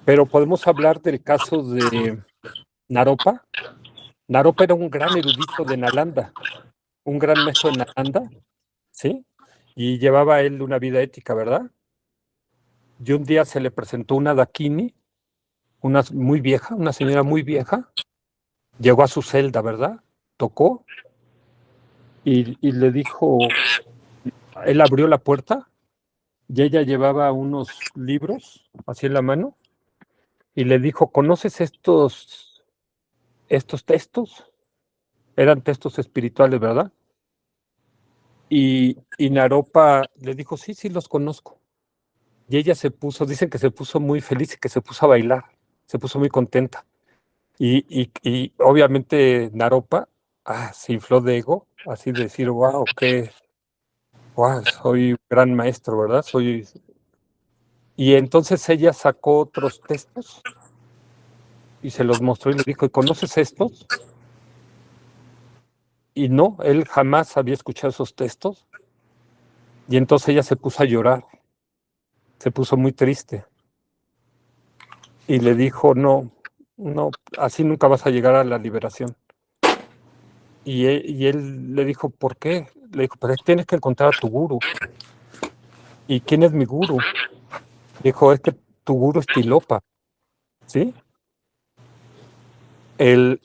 Pero podemos hablar del caso de Naropa. Naropa era un gran erudito de Nalanda, un gran maestro de Nalanda, ¿sí? Y llevaba él una vida ética, ¿verdad? Y un día se le presentó una Dakini, una muy vieja, una señora muy vieja, llegó a su celda, ¿verdad? Tocó y le dijo, él abrió la puerta y ella llevaba unos libros así en la mano y le dijo, ¿conoces estos textos? Eran textos espirituales, ¿verdad? Y Naropa le dijo, sí, sí, los conozco. Y ella se puso, dicen que se puso muy feliz y que se puso a bailar, se puso muy contenta. Y obviamente Naropa se infló de ego, así de decir, wow, soy un gran maestro, ¿verdad? Y entonces ella sacó otros textos y se los mostró y le dijo, ¿y conoces estos? Y no, él jamás había escuchado esos textos. Y entonces ella se puso a llorar, se puso muy triste y le dijo, no, no, así nunca vas a llegar a la liberación. Y él le dijo, ¿por qué? Le dijo, pero tienes que encontrar a tu guru. ¿Y quién es mi guru? Dijo, es que tu guru es Tilopa, ¿sí? Él,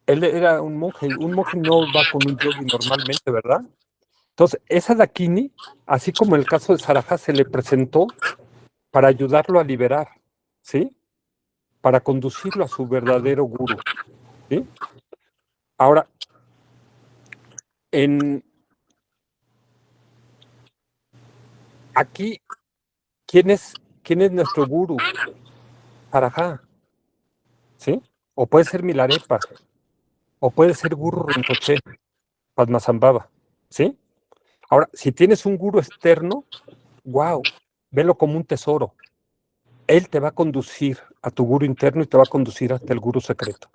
él era un monje no va con un yogi normalmente, ¿verdad? Entonces, esa Dakini, así como en el caso de Sarajá, se le presentó para ayudarlo a liberar, ¿sí? Para conducirlo a su verdadero guru, ¿sí? Ahora, en aquí, ¿quién quién es nuestro guru? Sarajá, ¿sí? O puede ser Milarepa, o puede ser Guru Rinpoche, Padmasambhava, ¿sí? Ahora, si tienes un guru externo, wow, velo como un tesoro. Él te va a conducir a tu guru interno y te va a conducir hasta el guru secreto.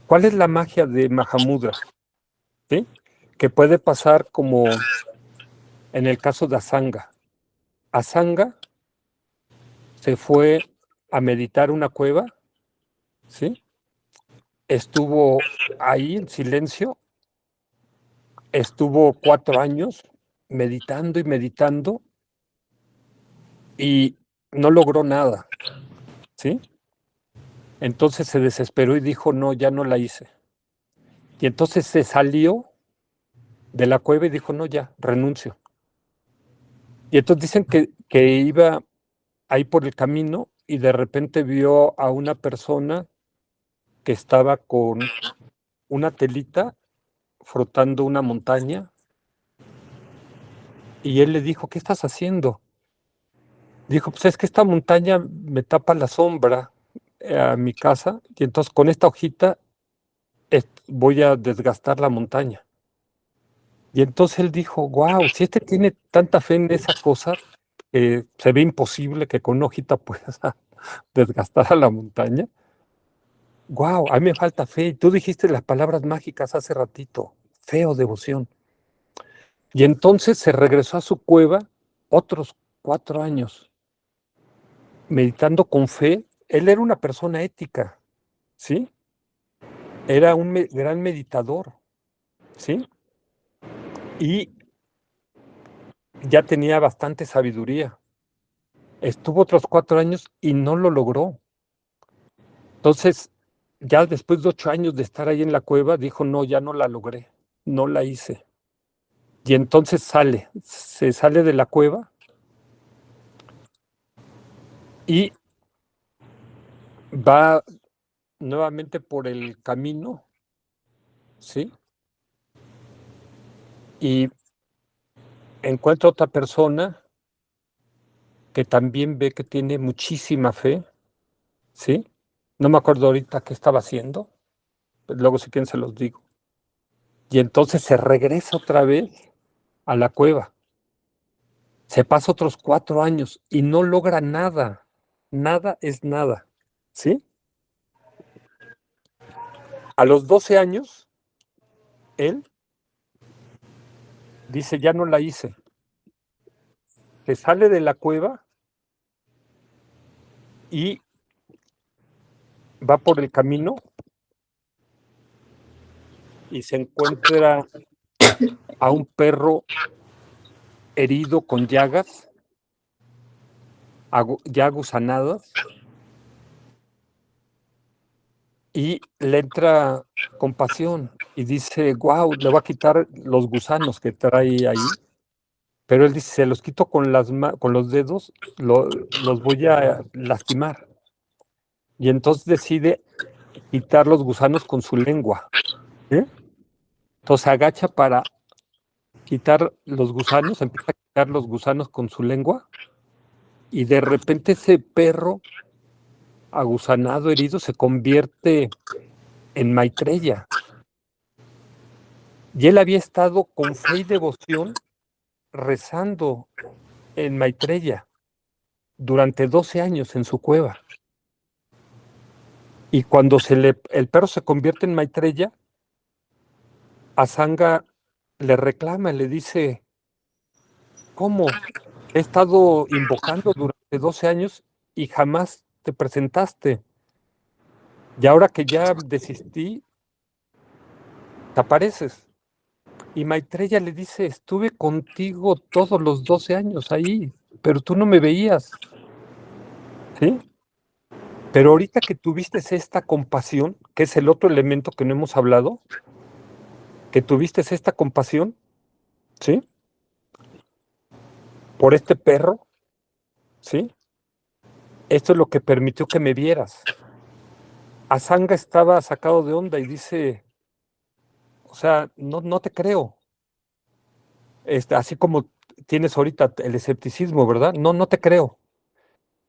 ¿Cuál es la magia de Mahamudra? ¿Sí? Que puede pasar como en el caso de Asanga. Asanga se fue a meditar una cueva, ¿sí? Estuvo ahí en silencio, estuvo 4 años meditando y meditando y no logró nada, ¿sí? Entonces se desesperó y dijo, no, ya no la hice. Y entonces se salió de la cueva y dijo, no, ya, renuncio. Y entonces dicen que iba ahí por el camino y de repente vio a una persona que estaba con una telita frotando una montaña y él le dijo, ¿qué estás haciendo? Dijo, pues es que esta montaña me tapa la sombra a mi casa y entonces con esta hojita voy a desgastar la montaña. Y entonces él dijo, wow, si este tiene tanta fe en esa cosa, se ve imposible que con una hojita pueda desgastar a la montaña. Wow, a mí me falta fe. Tú dijiste las palabras mágicas hace ratito, fe o devoción. Y entonces se regresó a su cueva otros 4 años, meditando con fe. Él era una persona ética, ¿sí? Era un gran meditador, ¿sí? Y ya tenía bastante sabiduría. Estuvo otros 4 años y no lo logró. Entonces, ya después de 8 años de estar ahí en la cueva, dijo, no, ya no la logré, no la hice. Y entonces se sale de la cueva y va nuevamente por el camino, ¿sí? Y encuentra otra persona que también ve que tiene muchísima fe, ¿sí? No me acuerdo ahorita qué estaba haciendo. Luego si quieren se los digo. Y entonces se regresa otra vez a la cueva. Se pasa otros 4 años y no logra nada. Nada es nada. ¿Sí? A los 12 años, él dice, ya no la hice. Se sale de la cueva y va por el camino y se encuentra a un perro herido con llagas, ya gusanadas, y le entra compasión y dice, wow, le va a quitar los gusanos que trae ahí, pero él dice, se los quito con los dedos, los voy a lastimar. Y entonces decide quitar los gusanos con su lengua. ¿Sí? Entonces se agacha para quitar los gusanos, empieza a quitar los gusanos con su lengua, y de repente ese perro agusanado, herido, se convierte en Maitreya. Y él había estado con fe y devoción rezando en Maitreya durante 12 años en su cueva. Y cuando el perro se convierte en Maitreya, Asanga le reclama, le dice, ¿cómo? He estado invocando durante 12 años y jamás te presentaste. Y ahora que ya desistí, te apareces. Y Maitreya le dice, estuve contigo todos los 12 años ahí, pero tú no me veías. ¿Sí? Pero ahorita que tuviste esta compasión, que es el otro elemento que no hemos hablado, que tuviste esta compasión, ¿sí? Por este perro, ¿sí? Esto es lo que permitió que me vieras. Asanga estaba sacado de onda y dice, o sea, no te creo. Así como tienes ahorita el escepticismo, ¿verdad? No te creo.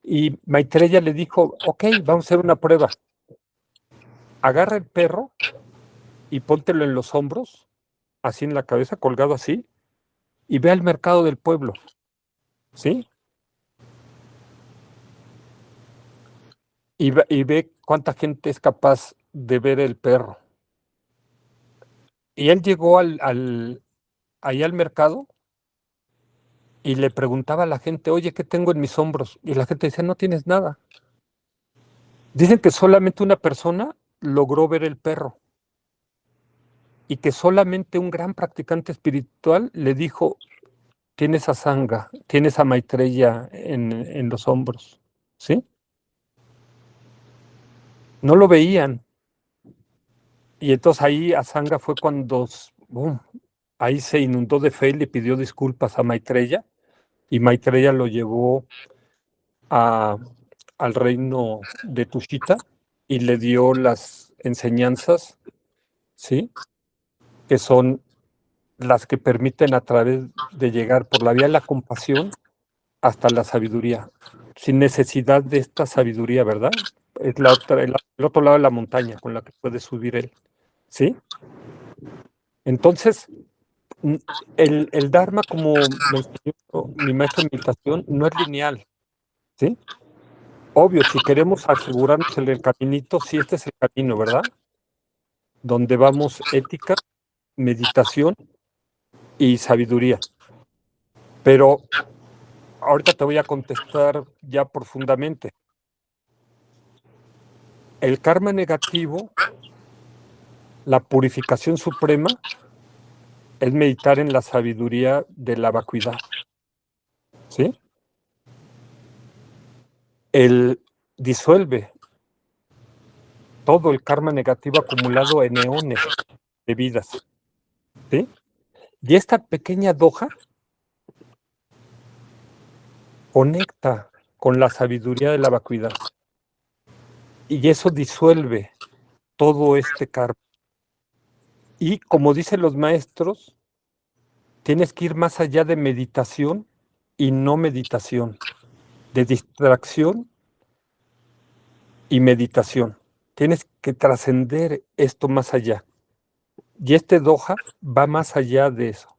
Y Maitreya le dijo, ok, vamos a hacer una prueba. Agarra el perro y póntelo en los hombros, así en la cabeza, colgado así, y ve al mercado del pueblo, ¿sí? Y ve cuánta gente es capaz de ver el perro. Y él llegó ahí al mercado y le preguntaba a la gente, oye, ¿qué tengo en mis hombros? Y la gente decía, no tienes nada. Dicen que solamente una persona logró ver el perro y que solamente un gran practicante espiritual le dijo, tienes a Sangha, tienes a Maitreya en los hombros, ¿sí? No lo veían. Y entonces ahí Asanga fue cuando, ¡bum!, ahí se inundó de fe y le pidió disculpas a Maitreya, y Maitreya lo llevó al reino de Tushita y le dio las enseñanzas, ¿sí? Que son las que permiten a través de llegar por la vía de la compasión hasta la sabiduría, sin necesidad de esta sabiduría, ¿verdad? Es el otro lado de la montaña con la que puede subir él, ¿sí? Entonces, el Dharma, como me enseñó mi maestro de meditación, no es lineal, ¿sí? Obvio, si queremos asegurarnos en el caminito, sí, este es el camino, ¿verdad? Donde vamos ética, meditación y sabiduría. Pero ahorita te voy a contestar ya profundamente. El karma negativo, la purificación suprema, es meditar en la sabiduría de la vacuidad, ¿sí? Él disuelve todo el karma negativo acumulado en eones de vidas, ¿sí? Y esta pequeña doja conecta con la sabiduría de la vacuidad. Y eso disuelve todo este karma. Y como dicen los maestros, tienes que ir más allá de meditación y no meditación, de distracción y meditación. tienes que trascender esto más allá. Y este doha va más allá de eso,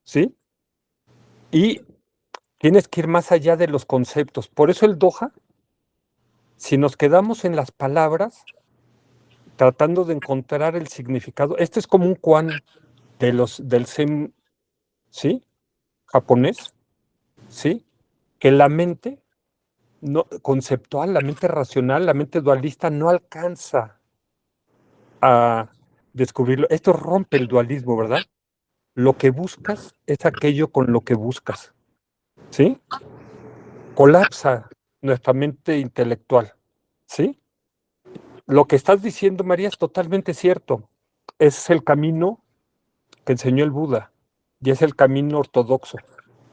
¿sí? Y tienes que ir más allá de los conceptos. Por eso el doha, si nos quedamos en las palabras, tratando de encontrar el significado, este es como un Kuan del Zen, ¿sí? Japonés, ¿sí? Que la mente no, conceptual, la mente racional, la mente dualista no alcanza a descubrirlo. Esto rompe el dualismo, ¿verdad? Lo que buscas es aquello con lo que buscas, ¿sí? Colapsa nuestra mente intelectual, ¿sí? Lo que estás diciendo, María, es totalmente cierto. Ese es el camino que enseñó el Buda y es el camino ortodoxo,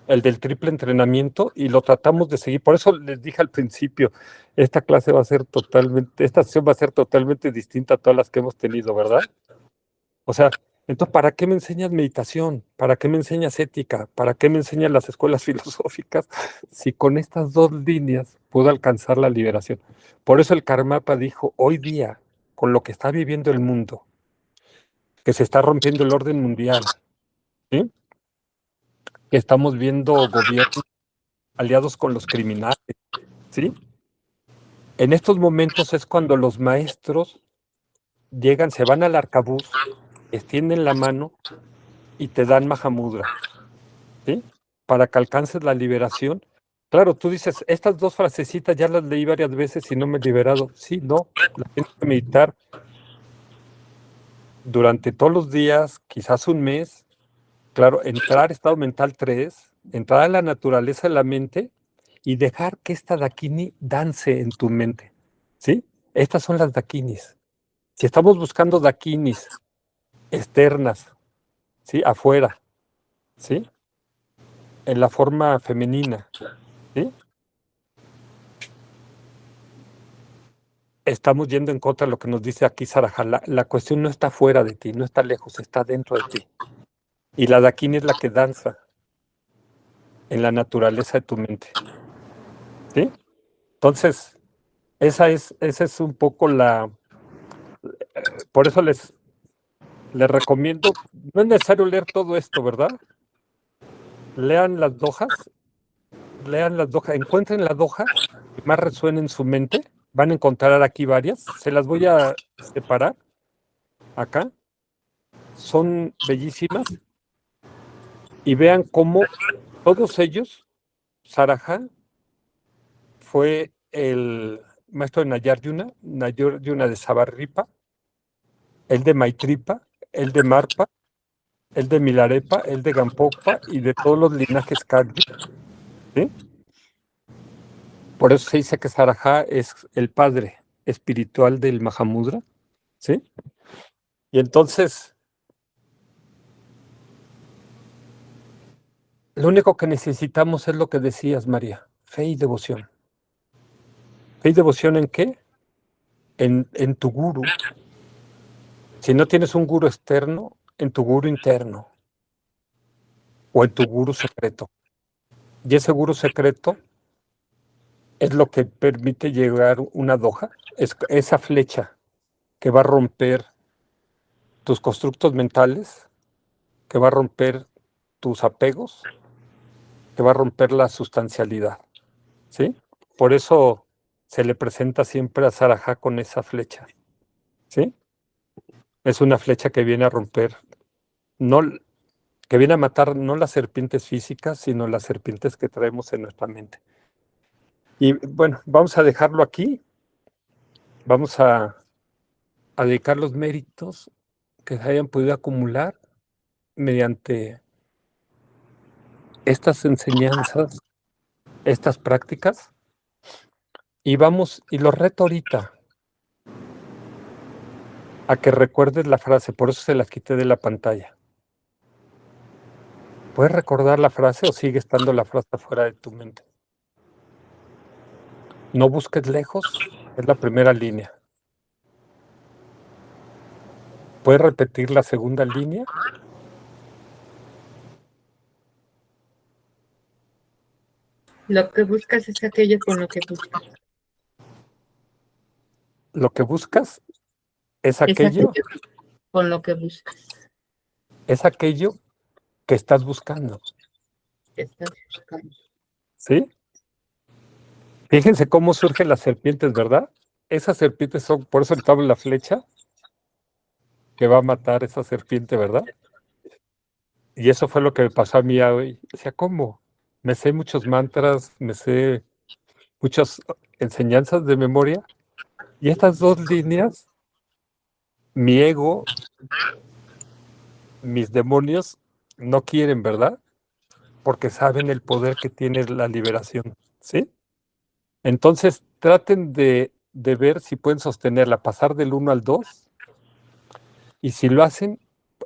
el del triple entrenamiento, y lo tratamos de seguir. Por eso les dije al principio, esta clase va a ser totalmente, esta sesión va a ser totalmente distinta a todas las que hemos tenido, ¿verdad? O sea, entonces, ¿para qué me enseñas meditación? ¿Para qué me enseñas ética? ¿Para qué me enseñas las escuelas filosóficas? Si con estas dos líneas puedo alcanzar la liberación. Por eso el Karmapa dijo, hoy día, con lo que está viviendo el mundo, que se está rompiendo el orden mundial, ¿sí? Que estamos viendo gobiernos aliados con los criminales, ¿sí? En estos momentos es cuando los maestros llegan, se van al arcabuz, extienden la mano y te dan Mahamudra, ¿sí? Para que alcances la liberación. Claro, tú dices, estas dos frasecitas ya las leí varias veces y no me he liberado. Sí, no, las tienes que meditar durante todos los días, quizás un mes. Claro, entrar a estado mental 3, entrar a la naturaleza de la mente y dejar que esta dakini dance en tu mente, ¿sí? Estas son las dakinis. Si estamos buscando dakinis externas, ¿sí? Afuera, ¿sí? En la forma femenina, ¿sí? Estamos yendo en contra de lo que nos dice aquí Saraja. La cuestión no está fuera de ti, no está lejos, está dentro de ti. Y la dakini es la que danza en la naturaleza de tu mente, ¿sí? Entonces, esa es un poco por eso les recomiendo, no es necesario leer todo esto, ¿verdad? Lean las dojas, encuentren la doja que más resuene en su mente, van a encontrar aquí varias, se las voy a separar acá, son bellísimas, y vean cómo todos ellos, Saraja fue el maestro de Nagarjuna de Savarripa, el de Maitripa, el de Marpa, el de Milarepa, el de Gampopa y de todos los linajes Kagyu, ¿sí? Por eso se dice que Saraja es el padre espiritual del Mahamudra, ¿sí? Y entonces, lo único que necesitamos es lo que decías, María, fe y devoción. ¿Fe y devoción en qué? En tu guru. Si no tienes un guru externo, en tu guru interno o en tu guru secreto. Y ese guru secreto es lo que permite llegar una doja, es esa flecha que va a romper tus constructos mentales, que va a romper tus apegos, que va a romper la sustancialidad, ¿sí? Por eso se le presenta siempre a Saraja con esa flecha, ¿sí? Es una flecha que viene a romper, no, que viene a matar no las serpientes físicas, sino las serpientes que traemos en nuestra mente. Y bueno, vamos a dejarlo aquí, vamos a dedicar los méritos que se hayan podido acumular mediante estas enseñanzas, estas prácticas, y los reto ahorita a que recuerdes la frase, por eso se la quité de la pantalla. ¿Puedes recordar la frase o sigue estando la frase fuera de tu mente? No busques lejos, es la primera línea. ¿Puedes repetir la segunda línea? Lo que buscas es aquello con lo que buscas. Lo que buscas es Es aquello, con lo que buscas. es aquello que estás buscando, Que estás buscando. ¿sí? Fíjense cómo surgen las serpientes, ¿verdad? Esas serpientes son, por eso le hablo la flecha, que va a matar esa serpiente, ¿verdad? Y eso fue lo que me pasó a mí hoy. Decía, ¿cómo? Me sé muchos mantras, me sé muchas enseñanzas de memoria, y estas dos líneas, mi ego, mis demonios, no quieren, ¿verdad? Porque saben el poder que tiene la liberación, ¿sí? Entonces, traten de ver si pueden sostenerla, pasar del 1 al 2, y si lo hacen,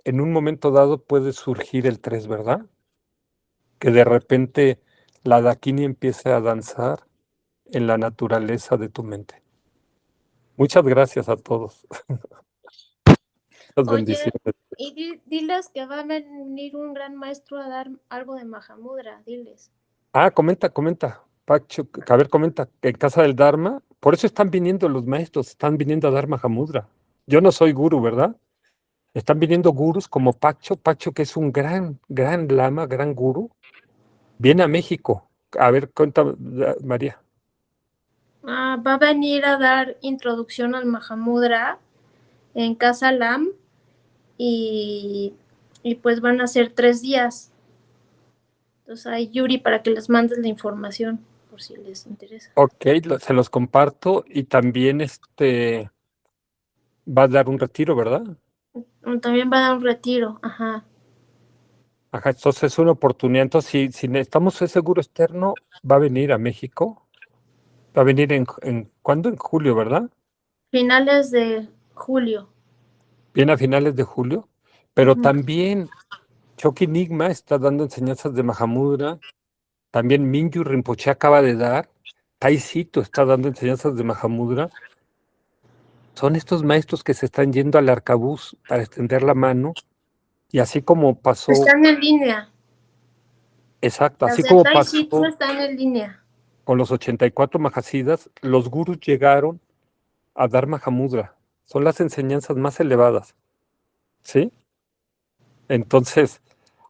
en un momento dado puede surgir el 3, ¿verdad? Que de repente la Dakini empiece a danzar en la naturaleza de tu mente. Muchas gracias a todos. Muchas Oye, bendiciones. y diles que va a venir un gran maestro a dar algo de Mahamudra, diles. Ah, comenta, Pacho, a ver, comenta, que en Casa del Dharma, por eso están viniendo los maestros, están viniendo a dar Mahamudra. Yo no soy gurú, ¿verdad? Están viniendo gurús como Pacho que es un gran lama, gran gurú, viene a México. A ver, cuenta, María. Va a venir a dar introducción al Mahamudra en Casa Lam y, y pues van a ser 3 días. Entonces hay Yuri para que les mandes la información por si les interesa. Ok, se los comparto y también va a dar un retiro, ¿verdad? También va a dar un retiro, ajá. Ajá, entonces es una oportunidad. Entonces, si necesitamos ese gurú externo, va a venir a México. Va a venir ¿cuándo? En julio, ¿verdad? Finales de julio. Viene a finales de julio. Pero también Choki Nigma está dando enseñanzas de Mahamudra. También Mingyur Rinpoche acaba de dar. Tai Sito está dando enseñanzas de Mahamudra. Son estos maestros que se están yendo al arcabuz para extender la mano. Y así como pasó, Están en línea. exacto, Las así de como Tai Situ pasó están en línea. con los 84 Mahasiddhas, los gurús llegaron a dar Mahamudra. Son las enseñanzas más elevadas, ¿sí? Entonces,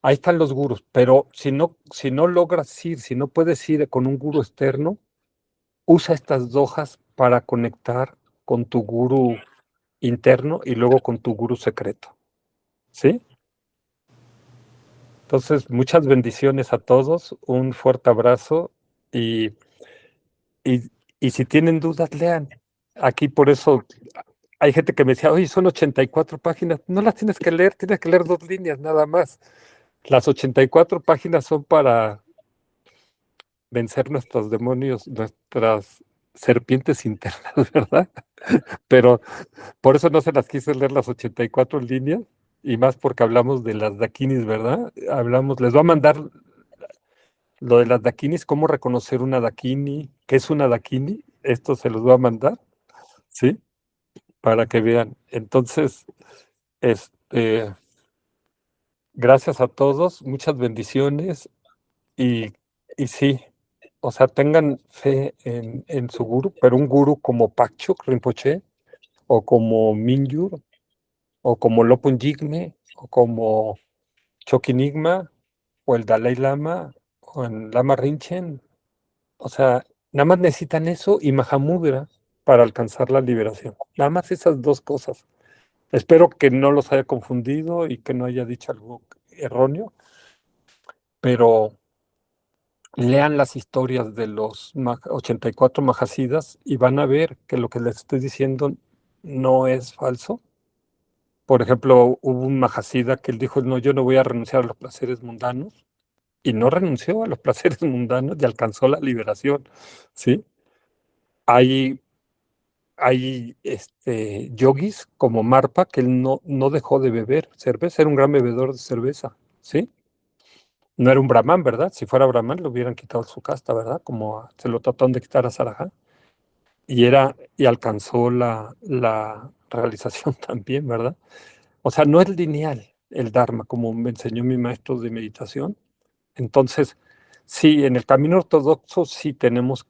ahí están los gurús, pero si no logras ir, si no puedes ir con un gurú externo, usa estas dojas para conectar con tu gurú interno y luego con tu gurú secreto, ¿sí? Entonces, muchas bendiciones a todos, un fuerte abrazo y, y, y si tienen dudas, lean. Aquí por eso hay gente que me decía, oye, son 84 páginas. No las tienes que leer 2 líneas nada más. Las 84 páginas son para vencer nuestros demonios, nuestras serpientes internas, ¿verdad? Pero por eso no se las quise leer las 84 líneas, y más porque hablamos de las dakinis, ¿verdad? Les voy a mandar lo de las dakinis, cómo reconocer una dakini, qué es una dakini, esto se los voy a mandar, ¿sí? Para que vean. Entonces, este, gracias a todos, muchas bendiciones y, y sí, o sea, tengan fe en su gurú, pero un gurú como Pakchuk Rinpoche, o como Mingyur, o como Lopun Jigme, o como Chokinigma, o el Dalai Lama, o el Lama Rinchen. O sea, nada más necesitan eso y Mahamudra para alcanzar la liberación. Nada más esas dos cosas. Espero que no los haya confundido y que no haya dicho algo erróneo, pero lean las historias de los 84 Mahasiddhas y van a ver que lo que les estoy diciendo no es falso. Por ejemplo, hubo un Mahasiddha que él dijo, no, yo no voy a renunciar a los placeres mundanos, y no renunció a los placeres mundanos y alcanzó la liberación, ¿sí? Hay, hay yogis como Marpa que él no dejó de beber cerveza, era un gran bebedor de cerveza, ¿sí? No era un brahman, ¿verdad? Si fuera brahman, le hubieran quitado su casta, ¿verdad? Como se lo trataron de quitar a Saraja. Y alcanzó la realización también, ¿verdad? O sea, no es lineal el Dharma, como me enseñó mi maestro de meditación. Entonces, sí, en el camino ortodoxo sí tenemos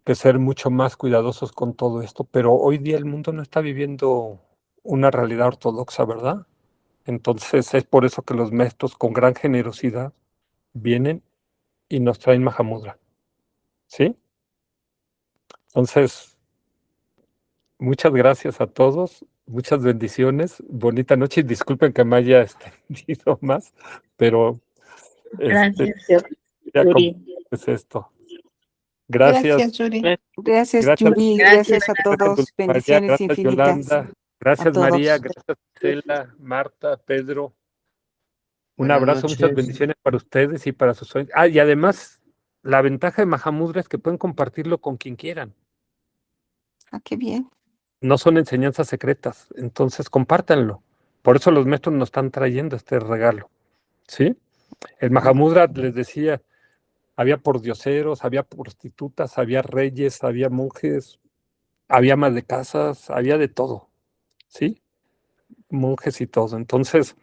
que ser mucho más cuidadosos con todo esto, pero hoy día el mundo no está viviendo una realidad ortodoxa, ¿verdad? Entonces es por eso que los maestros con gran generosidad vienen y nos traen Mahamudra, ¿sí? Entonces, muchas gracias a todos, muchas bendiciones, bonita noche y disculpen que me haya extendido más, pero Gracias, ya Yuri. es esto. Gracias. Gracias, Yuri. Gracias, Gracias. Yuri. Gracias. Gracias a Gracias, todos. Dulce María, Bendiciones gracias infinitas. Yolanda, gracias todos. María, gracias Estela, Marta, Pedro. Un Buenas abrazo, muchas noches. bendiciones para ustedes y para sus sueños. Ah, y además, la ventaja de Mahamudra es que pueden compartirlo con quien quieran. Ah, qué bien. No son enseñanzas secretas, entonces compártanlo. Por eso los maestros nos están trayendo este regalo, ¿sí? El Mahamudra, les decía, había pordioseros, había prostitutas, había reyes, había monjes, había amas de casas, había de todo, ¿sí? Monjes y todo. Entonces,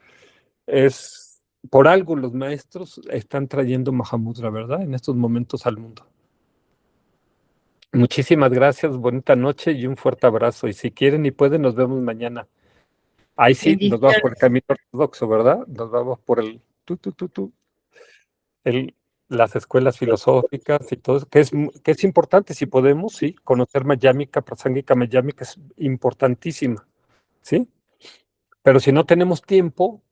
por algo los maestros están trayendo Mahamudra, ¿verdad? En estos momentos al mundo. Muchísimas gracias, bonita noche y un fuerte abrazo. Y si quieren y pueden, nos vemos mañana. Ahí sí, nos vamos por el camino ortodoxo, ¿verdad? Nos vamos por el las escuelas filosóficas y todo eso, que es importante, si podemos, sí, conocer Mayámica, Prasángika Mayámica es importantísima, ¿sí? Pero si no tenemos tiempo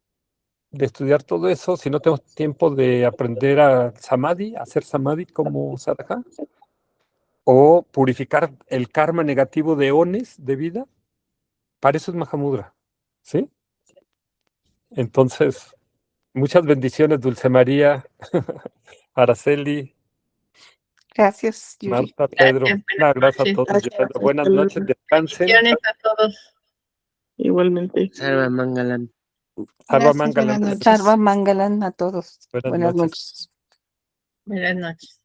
de estudiar todo eso, si no tenemos tiempo de aprender a Samadhi, a hacer Samadhi como Sadhaka, o purificar el karma negativo de eones de vida, para eso es Mahamudra, ¿sí? Entonces, muchas bendiciones, Dulce María, Araceli, Gracias, Yuri. Marta, Pedro. Un abrazo a todos. Gracias. Buenas noches, descansen. Bendiciones a todos. Igualmente. Sarva Mangalam. Sarva Gracias, Mangalam. buenas noches. Sarva Mangalam a todos. Buenas Buenas noches. noches. Buenas noches.